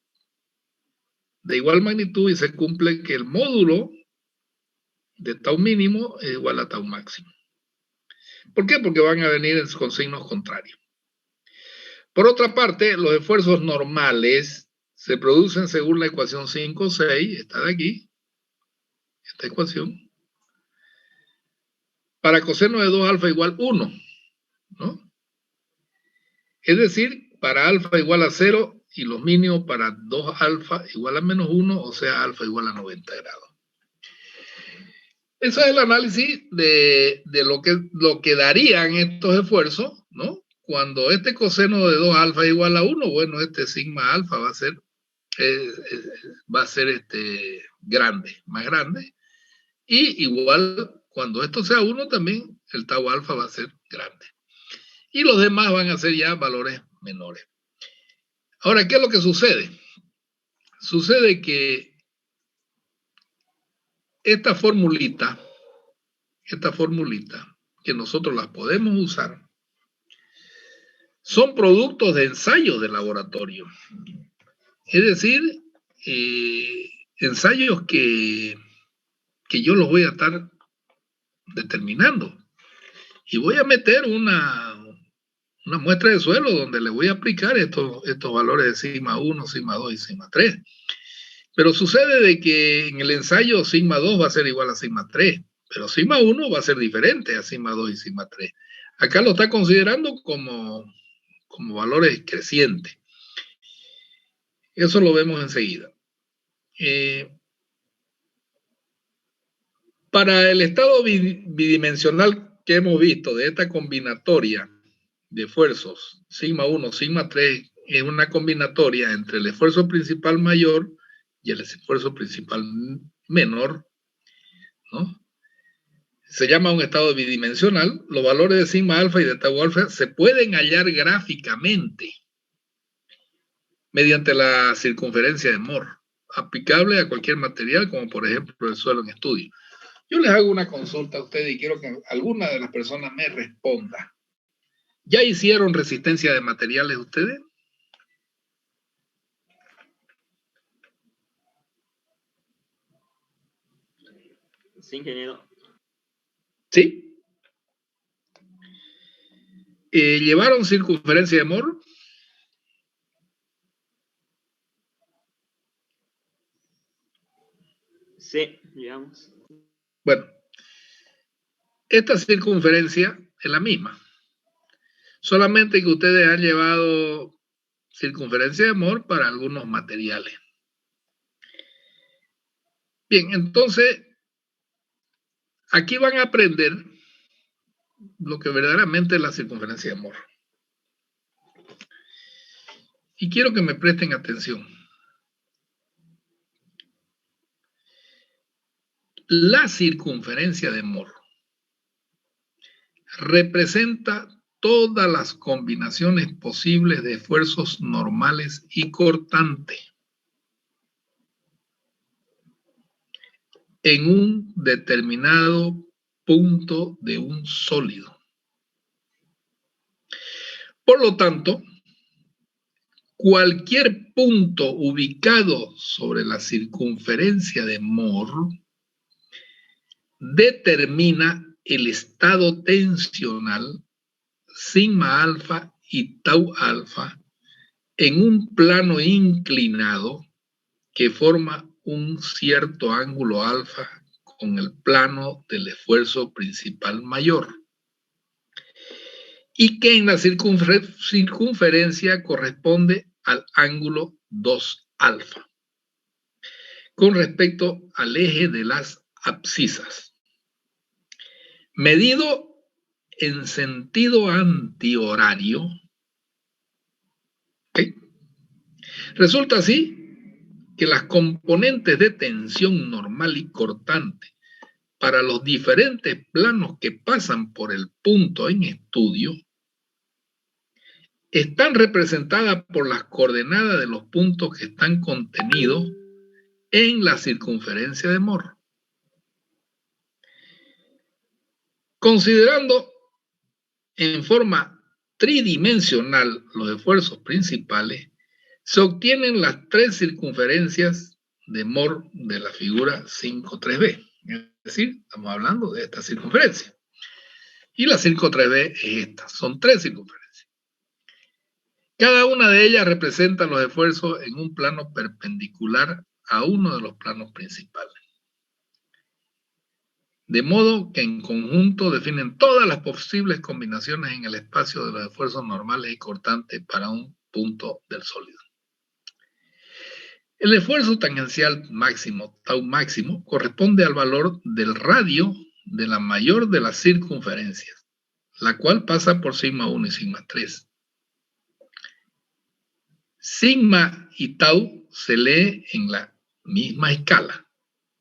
de igual magnitud, y se cumple que el módulo de tau mínimo es igual a tau máximo. ¿Por qué? Porque van a venir con signos contrarios. Por otra parte, los esfuerzos normales se producen según la ecuación 5,6, esta de aquí, esta ecuación, para coseno de 2 alfa igual 1, ¿no? Es decir, para alfa igual a 0 y los mínimos para 2 alfa igual a menos 1, o sea, alfa igual a 90 grados. Ese es el análisis de lo que darían estos esfuerzos, ¿no? Cuando este coseno de 2 alfa igual a 1, bueno, este sigma alfa va a ser grande, más grande. Y igual, cuando esto sea 1 también, el tau alfa va a ser grande. Y los demás van a ser ya valores menores. Ahora, ¿qué es lo que sucede? Sucede que esta formulita, que nosotros las podemos usar, son productos de ensayos de laboratorio. Es decir, ensayos que yo los voy a estar determinando. Y voy a meter una muestra de suelo donde le voy a aplicar estos valores de sigma 1, sigma 2 y sigma 3. Pero sucede de que en el ensayo sigma 2 va a ser igual a sigma 3, pero sigma 1 va a ser diferente a sigma 2 y sigma 3. Acá lo está considerando como valores crecientes. Eso lo vemos enseguida. Para el estado bidimensional que hemos visto de esta combinatoria de esfuerzos, sigma 1, sigma 3, es una combinatoria entre el esfuerzo principal mayor y el esfuerzo principal menor, ¿no? Se llama un estado bidimensional. Los valores de sigma alfa y de tau alfa se pueden hallar gráficamente mediante la circunferencia de Moore, aplicable a cualquier material, como por ejemplo el suelo en estudio. Yo les hago una consulta a ustedes y quiero que alguna de las personas me responda. ¿Ya hicieron resistencia de materiales ustedes? Sí, ingeniero. ¿Sí? ¿Llevaron circunferencia de Moore? Sí, digamos. Bueno, esta circunferencia es la misma. Solamente que ustedes han llevado circunferencia de Moore para algunos materiales. Bien, entonces, aquí van a aprender lo que verdaderamente es la circunferencia de Moore. Y quiero que me presten atención. La circunferencia de Moore representa todas las combinaciones posibles de esfuerzos normales y cortantes en un determinado punto de un sólido. Por lo tanto, cualquier punto ubicado sobre la circunferencia de Moore determina el estado tensional sigma alfa y tau alfa en un plano inclinado que forma un cierto ángulo alfa con el plano del esfuerzo principal mayor y que en la circunferencia corresponde al ángulo 2 alfa con respecto al eje de las abscisas. Medido en sentido antihorario, ¿okay? Resulta así que las componentes de tensión normal y cortante para los diferentes planos que pasan por el punto en estudio están representadas por las coordenadas de los puntos que están contenidos en la circunferencia de Moore. Considerando en forma tridimensional los esfuerzos principales, se obtienen las 3 circunferencias de Moore de la figura 5.3b. Es decir, estamos hablando de esta circunferencia. Y la 5.3b es esta. Son 3 circunferencias. Cada una de ellas representa los esfuerzos en un plano perpendicular a uno de los planos principales. De modo que en conjunto definen todas las posibles combinaciones en el espacio de los esfuerzos normales y cortantes para un punto del sólido. El esfuerzo tangencial máximo, tau máximo, corresponde al valor del radio de la mayor de las circunferencias, la cual pasa por sigma 1 y sigma 3. Sigma y tau se lee en la misma escala.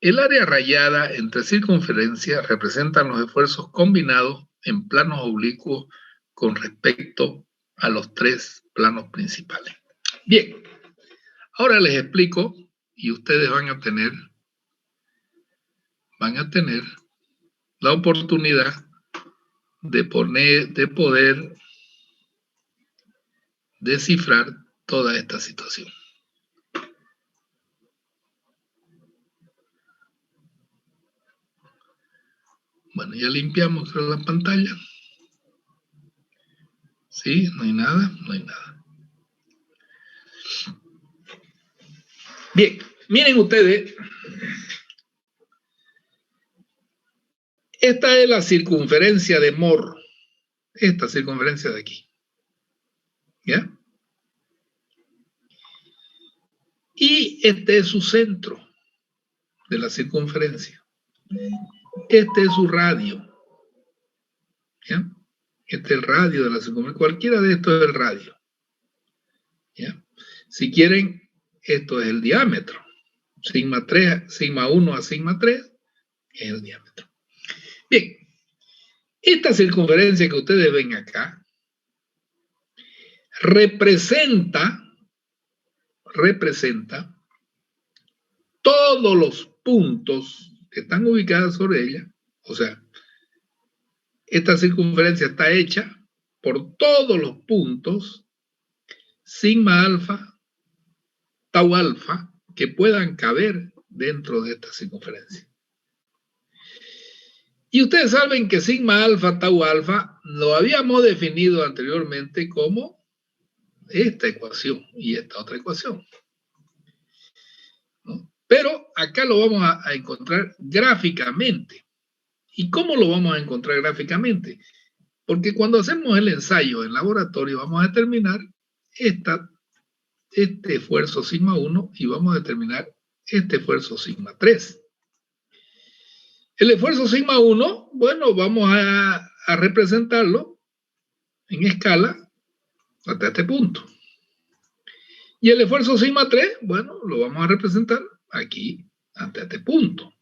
El área rayada entre circunferencias representan los esfuerzos combinados en planos oblicuos con respecto a los tres planos principales. Bien, ahora les explico y ustedes van a tener la oportunidad de poder descifrar toda esta situación. Bueno, ya limpiamos la pantalla. Sí, no hay nada, no hay nada. Bien, miren ustedes. Esta es la circunferencia de Mohr. Esta circunferencia de aquí. ¿Ya? Y este es su centro de la circunferencia. Este es su radio. ¿Ya? Este es el radio de la circunferencia. Cualquiera de estos es el radio. ¿Ya? Si quieren, esto es el diámetro. Sigma 3, sigma 1 a sigma 3 es el diámetro. Bien. Esta circunferencia que ustedes ven acá representa todos los puntos que están ubicados sobre ella. O sea, esta circunferencia está hecha por todos los puntos sigma alfa, tau alfa, que puedan caber dentro de esta circunferencia. Y ustedes saben que sigma alfa, tau alfa, lo habíamos definido anteriormente como esta ecuación y esta otra ecuación, ¿no? Pero acá lo vamos a encontrar gráficamente. ¿Y cómo lo vamos a encontrar gráficamente? Porque cuando hacemos el ensayo en laboratorio vamos a determinar este esfuerzo sigma 1 y vamos a determinar este esfuerzo sigma 3. El esfuerzo sigma 1, bueno, vamos a representarlo en escala hasta este punto. Y el esfuerzo sigma 3, bueno, lo vamos a representar aquí hasta este punto.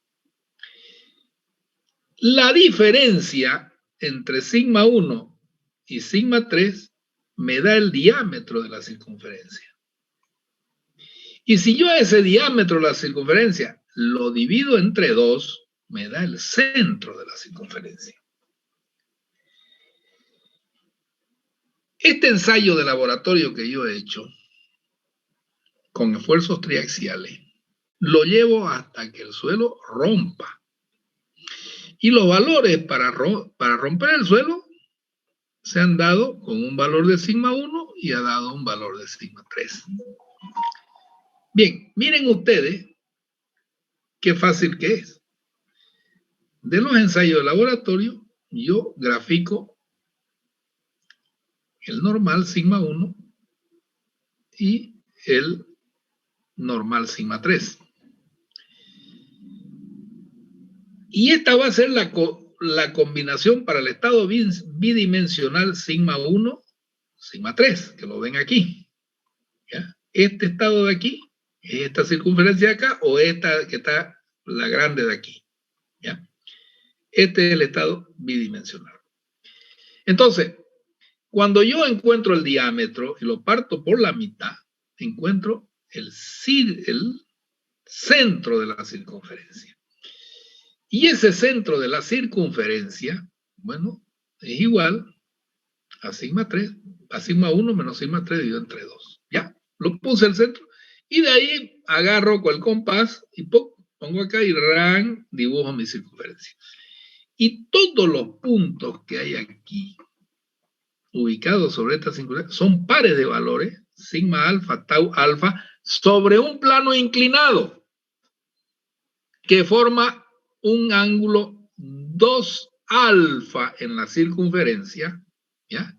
La diferencia entre sigma 1 y sigma 3 me da el diámetro de la circunferencia. Y si yo ese diámetro de la circunferencia lo divido entre 2, me da el centro de la circunferencia. Este ensayo de laboratorio que yo he hecho con esfuerzos triaxiales lo llevo hasta que el suelo rompa. Y los valores para romper el suelo se han dado con un valor de sigma 1 y ha dado un valor de sigma 3. Bien, miren ustedes qué fácil que es. De los ensayos de laboratorio, yo grafico el normal sigma 1 y el normal sigma 3. Y esta va a ser la combinación para el estado bidimensional sigma 1, sigma 3, que lo ven aquí. ¿Ya? Este estado de aquí, esta circunferencia de acá, o esta que está la grande de aquí. ¿Ya? Este es el estado bidimensional. Entonces, cuando yo encuentro el diámetro y lo parto por la mitad, encuentro el centro de la circunferencia. Y ese centro de la circunferencia, bueno, es igual a sigma 3, a sigma 1 menos sigma 3 dividido entre 2. ¿Ya? Lo puse al centro y de ahí agarro con el compás y pongo acá y dibujo mi circunferencia. Y todos los puntos que hay aquí ubicados sobre esta circunferencia son pares de valores, sigma alfa, tau alfa, sobre un plano inclinado que forma un ángulo 2 alfa en la circunferencia, ¿ya?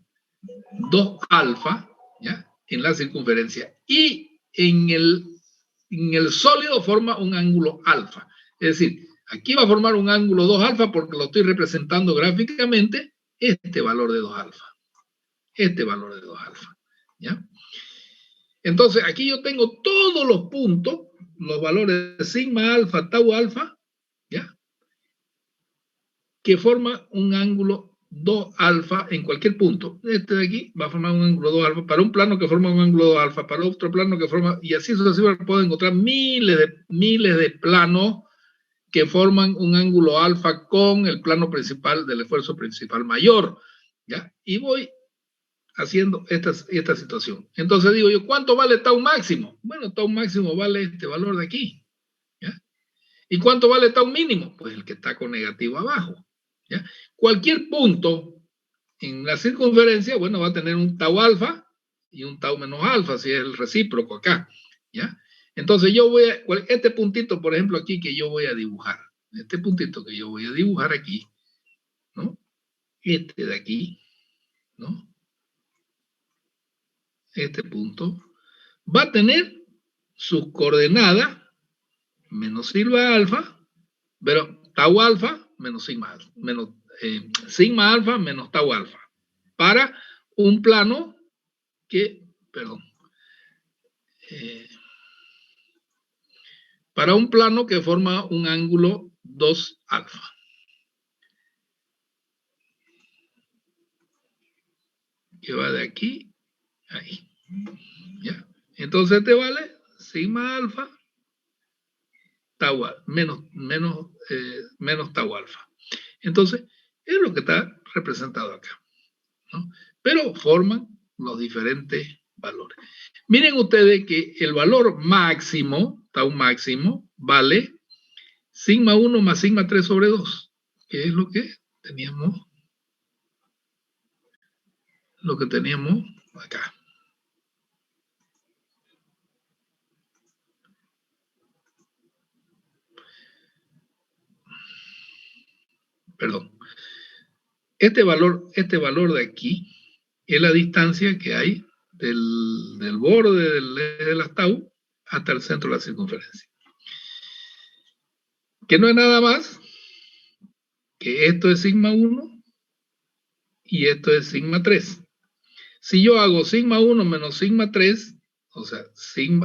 2 alfa, ¿ya? En la circunferencia y en en el sólido forma un ángulo alfa. Es decir, aquí va a formar un ángulo 2 alfa porque lo estoy representando gráficamente, este valor de 2 alfa. Este valor de 2 alfa. ¿Ya? Entonces, aquí yo tengo todos los puntos, los valores de sigma alfa, tau alfa, ¿ya? Que forma un ángulo 2 alfa en cualquier punto. Este de aquí va a formar un ángulo 2 alfa para un plano que forma un ángulo 2 alfa, para otro plano que forma, y así sucesivamente puedo encontrar miles de planos que forman un ángulo alfa con el plano principal del esfuerzo principal mayor, ¿ya? Y voy haciendo esta situación. Entonces digo yo, ¿cuánto vale tau máximo? Bueno, tau máximo vale este valor de aquí, ¿ya? ¿Y cuánto vale tau mínimo? Pues el que está con negativo abajo, ¿ya? Cualquier punto en la circunferencia, bueno, va a tener un tau alfa y un tau menos alfa, si es el recíproco acá, ¿ya? Entonces yo voy a, este puntito, por ejemplo, aquí que yo voy a dibujar, este puntito que yo voy a dibujar aquí, ¿no? Este de aquí, ¿no? Este punto va a tener sus coordenadas menos sigma alfa, pero tau alfa menos sigma alfa, menos sigma alfa menos tau alfa, para un plano que, perdón, para un plano que forma un ángulo 2 alfa. Que va de aquí a ahí. ¿Ya? Entonces te vale sigma alfa tau menos tau alfa. Entonces, es lo que está representado acá, ¿no? Pero forman los diferentes valores. Miren ustedes que el valor máximo, tau máximo, vale sigma 1 más sigma 3 sobre 2, que es lo que teníamos acá. Perdón. Este valor de aquí es la distancia que hay del borde del eje de las tau hasta el centro de la circunferencia. Que no es nada más que esto es sigma 1 y esto es sigma 3. Si yo hago sigma 1 menos sigma 3, o sea,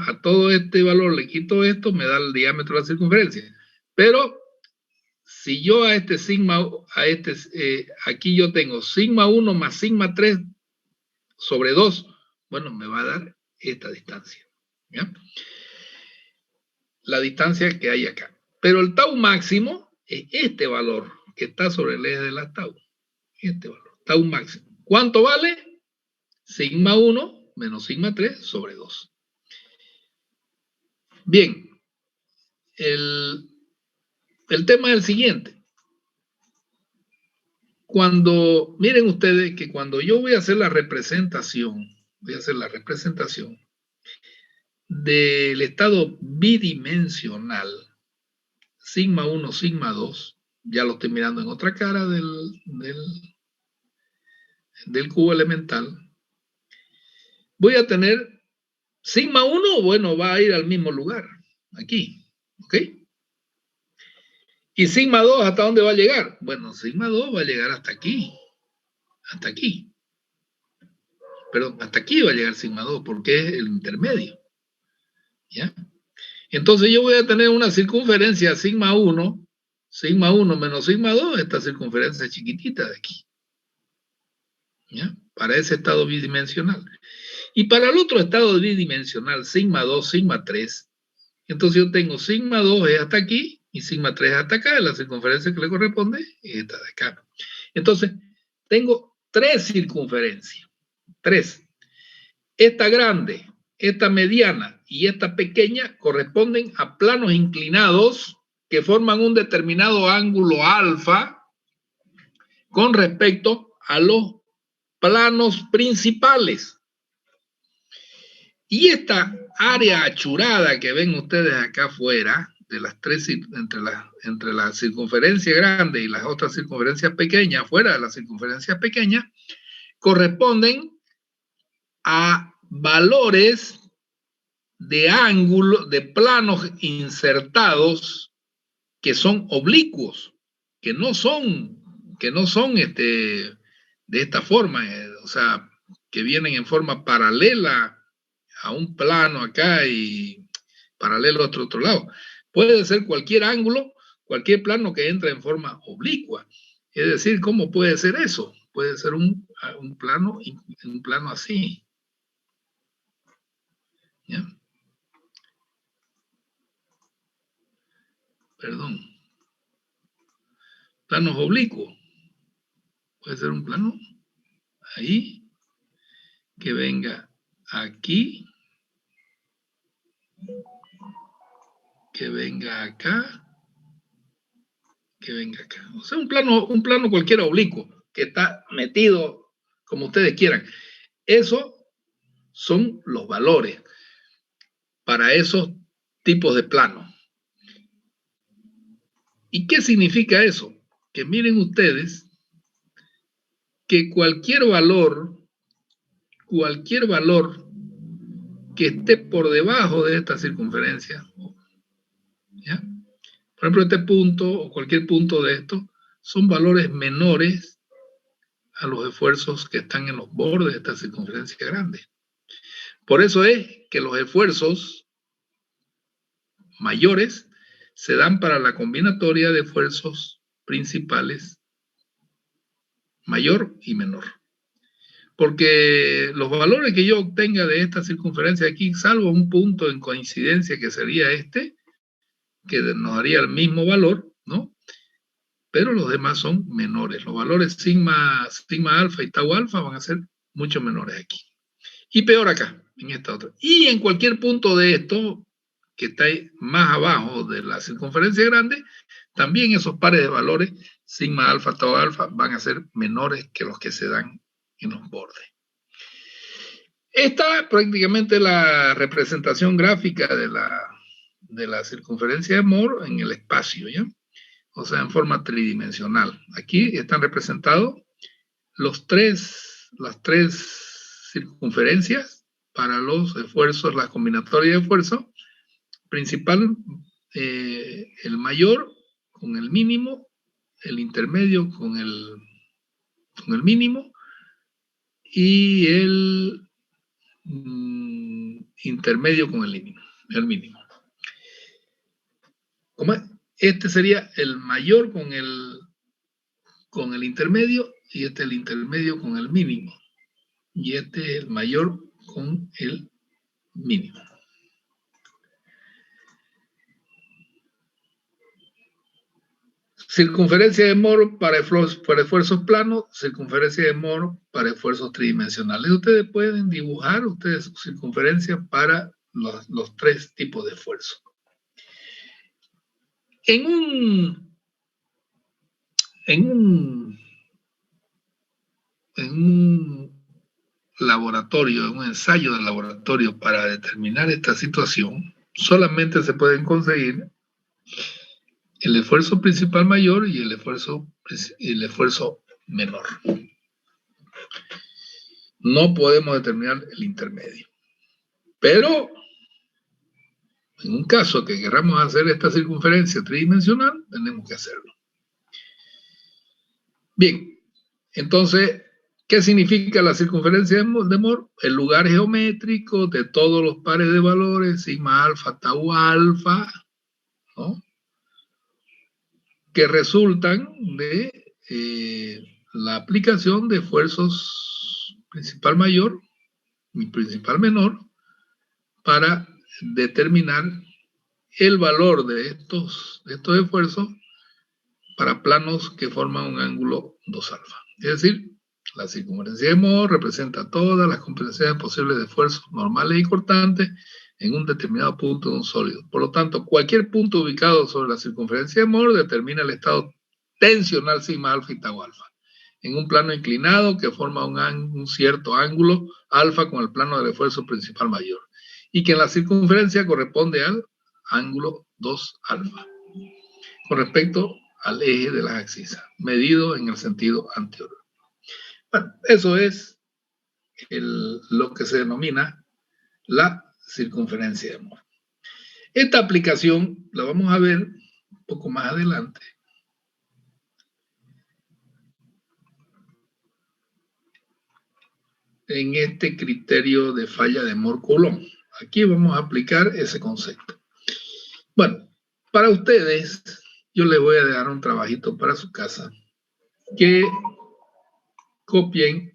a todo este valor le quito esto, me da el diámetro de la circunferencia. Pero si yo a este sigma, aquí yo tengo sigma 1 más sigma 3 sobre 2, bueno, me va a dar esta distancia, ¿ya? La distancia que hay acá. Pero el tau máximo es este valor que está sobre el eje de la tau. Este valor, tau máximo. ¿Cuánto vale? Sigma 1 menos sigma 3 sobre 2. Bien, el tema es el siguiente. Miren ustedes que cuando yo voy a hacer la representación, del estado bidimensional, sigma 1, sigma 2, ya lo estoy mirando en otra cara del cubo elemental, voy a tener sigma 1, bueno, va a ir al mismo lugar, aquí, ¿ok? Y sigma 2, ¿hasta dónde va a llegar? Bueno, sigma 2 va a llegar hasta aquí, Perdón, hasta aquí va a llegar sigma 2, porque es el intermedio, ¿ya? Entonces yo voy a tener una circunferencia sigma 1 menos sigma 2, esta circunferencia chiquitita de aquí, ¿ya? Para ese estado bidimensional. Y para el otro estado bidimensional, sigma 2, sigma 3, entonces yo tengo sigma 2 es hasta aquí y sigma 3 es hasta acá, la circunferencia que le corresponde es esta de acá. Entonces, tengo 3 circunferencias, 3. Esta grande, esta mediana y esta pequeña corresponden a planos inclinados que forman un determinado ángulo alfa con respecto a los planos principales. Y esta área achurada que ven ustedes acá afuera, de las tres, entre la circunferencia grande y las otras circunferencias pequeñas, fuera de las circunferencias pequeñas, corresponden a valores de ángulos, de planos insertados que son oblicuos, que no son de esta forma, o sea, que vienen en forma paralela a un plano acá y paralelo a otro lado. Puede ser cualquier ángulo, cualquier plano que entre en forma oblicua. Es decir, ¿cómo puede ser eso? Puede ser un plano así. ¿Ya? Perdón. Planos oblicuos. Puede ser un plano ahí, que venga aquí, que venga acá, que venga acá. O sea, un plano cualquiera oblicuo, que está metido como ustedes quieran. Eso son los valores para esos tipos de planos. ¿Y qué significa eso? Que miren ustedes que cualquier valor que esté por debajo de esta circunferencia, ¿ya? Por ejemplo, este punto o cualquier punto de esto son valores menores a los esfuerzos que están en los bordes de esta circunferencia grande. Por eso es que los esfuerzos mayores se dan para la combinatoria de esfuerzos principales mayor y menor. Porque los valores que yo obtenga de esta circunferencia aquí, salvo un punto en coincidencia que sería este, que nos daría el mismo valor, ¿no? Pero los demás son menores. Los valores sigma alfa y tau alfa van a ser mucho menores aquí. Y peor acá, en esta otra. Y en cualquier punto de esto, que está más abajo de la circunferencia grande, también esos pares de valores, sigma alfa, tau alfa, van a ser menores que los que se dan en los bordes. Esta es prácticamente la representación gráfica de la circunferencia de Moore en el espacio, ¿ya? O sea, en forma tridimensional. Aquí están representados las tres circunferencias para los esfuerzos, las combinatorias de esfuerzo. Principal, el mayor con el mínimo, el intermedio con el mínimo y el intermedio con el mínimo. ¿Cómo es? Este sería el mayor con el intermedio y este el intermedio con el mínimo. Y este es el mayor con el mínimo. Circunferencia de Moore para esfuerzos planos, circunferencia de Moore para esfuerzos tridimensionales. Ustedes pueden dibujar su circunferencia para los tres tipos de esfuerzo. En un laboratorio, en un ensayo de laboratorio para determinar esta situación, solamente se pueden conseguir el esfuerzo principal mayor y el esfuerzo menor. No podemos determinar el intermedio. Pero en un caso que queramos hacer esta circunferencia tridimensional, tenemos que hacerlo. Bien, entonces, ¿qué significa la circunferencia de Moore? El lugar geométrico de todos los pares de valores, sigma alfa, tau alfa, ¿no? Que resultan de la aplicación de esfuerzos principal mayor y principal menor para determinar el valor de estos esfuerzos para planos que forman un ángulo 2 alfa. Es decir, la circunferencia de Moore representa todas las compensaciones posibles de esfuerzos normales y cortantes en un determinado punto de un sólido. Por lo tanto, cualquier punto ubicado sobre la circunferencia de Moore determina el estado tensional sigma alfa y tau alfa, en un plano inclinado que forma un cierto ángulo alfa con el plano del esfuerzo principal mayor, y que en la circunferencia corresponde al ángulo 2 alfa, con respecto al eje de las abscisas, medido en el sentido anterior. Bueno, eso es lo que se denomina la circunferencia de Moore. Esta aplicación la vamos a ver un poco más adelante. En este criterio de falla de Moore-Coulomb. Aquí vamos a aplicar ese concepto. Bueno, para ustedes, yo les voy a dejar un trabajito para su casa que copien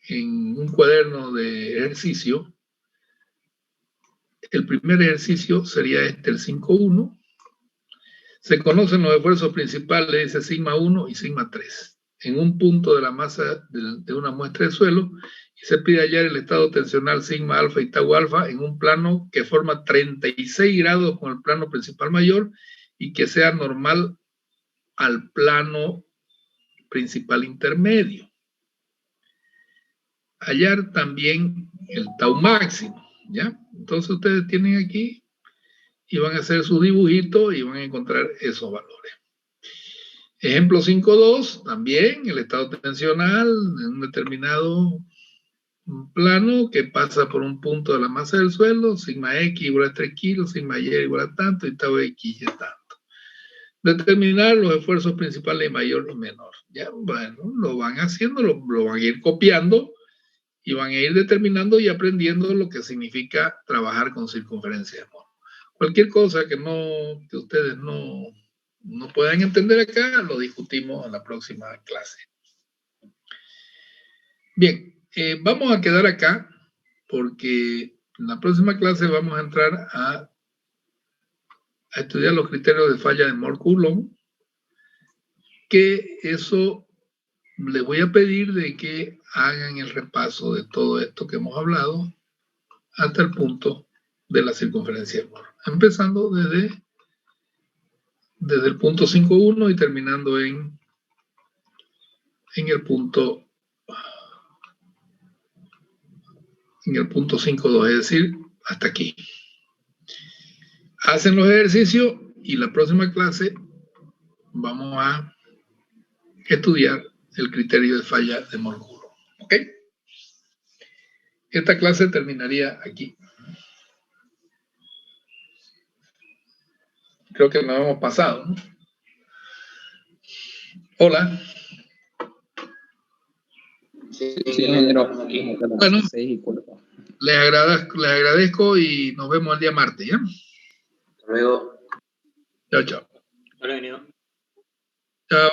en un cuaderno de ejercicio. El primer ejercicio sería este, el 5.1. Se conocen los esfuerzos principales, dice sigma 1 y sigma 3, en un punto de la masa de una muestra de suelo, y se pide hallar el estado tensional sigma alfa y tau alfa en un plano que forma 36 grados con el plano principal mayor y que sea normal al plano principal intermedio. Hallar también el tau máximo, ¿ya? Entonces ustedes tienen aquí y van a hacer su dibujito y van a encontrar esos valores. Ejemplo 5.2, también el estado tensional en un determinado plano que pasa por un punto de la masa del suelo, sigma x igual a 3 kilos, sigma y igual a tanto y tau x es tanto. Determinar los esfuerzos principales mayor y menor. Ya, bueno, lo van haciendo, lo van a ir copiando y van a ir determinando y aprendiendo lo que significa trabajar con circunferencia de Moore. Cualquier cosa que ustedes no puedan entender acá, lo discutimos en la próxima clase. Bien, vamos a quedar acá porque en la próxima clase vamos a entrar a estudiar los criterios de falla de Moore-Coulomb, que eso les voy a pedir de que hagan el repaso de todo esto que hemos hablado hasta el punto de la circunferencia de Moore, empezando desde el punto 5.1 y terminando en el punto 5.2, es decir, hasta aquí. Hacen los ejercicios y la próxima clase vamos a estudiar el criterio de falla de Moore-Coulomb. ¿Ok? Esta clase terminaría aquí. Creo que nos hemos pasado, ¿no? Hola. Sí, ingeniero. Bueno, les agradezco y nos vemos el día martes, ¿ya? Hasta luego. Chao, chao. Hola, ingeniero. Chao.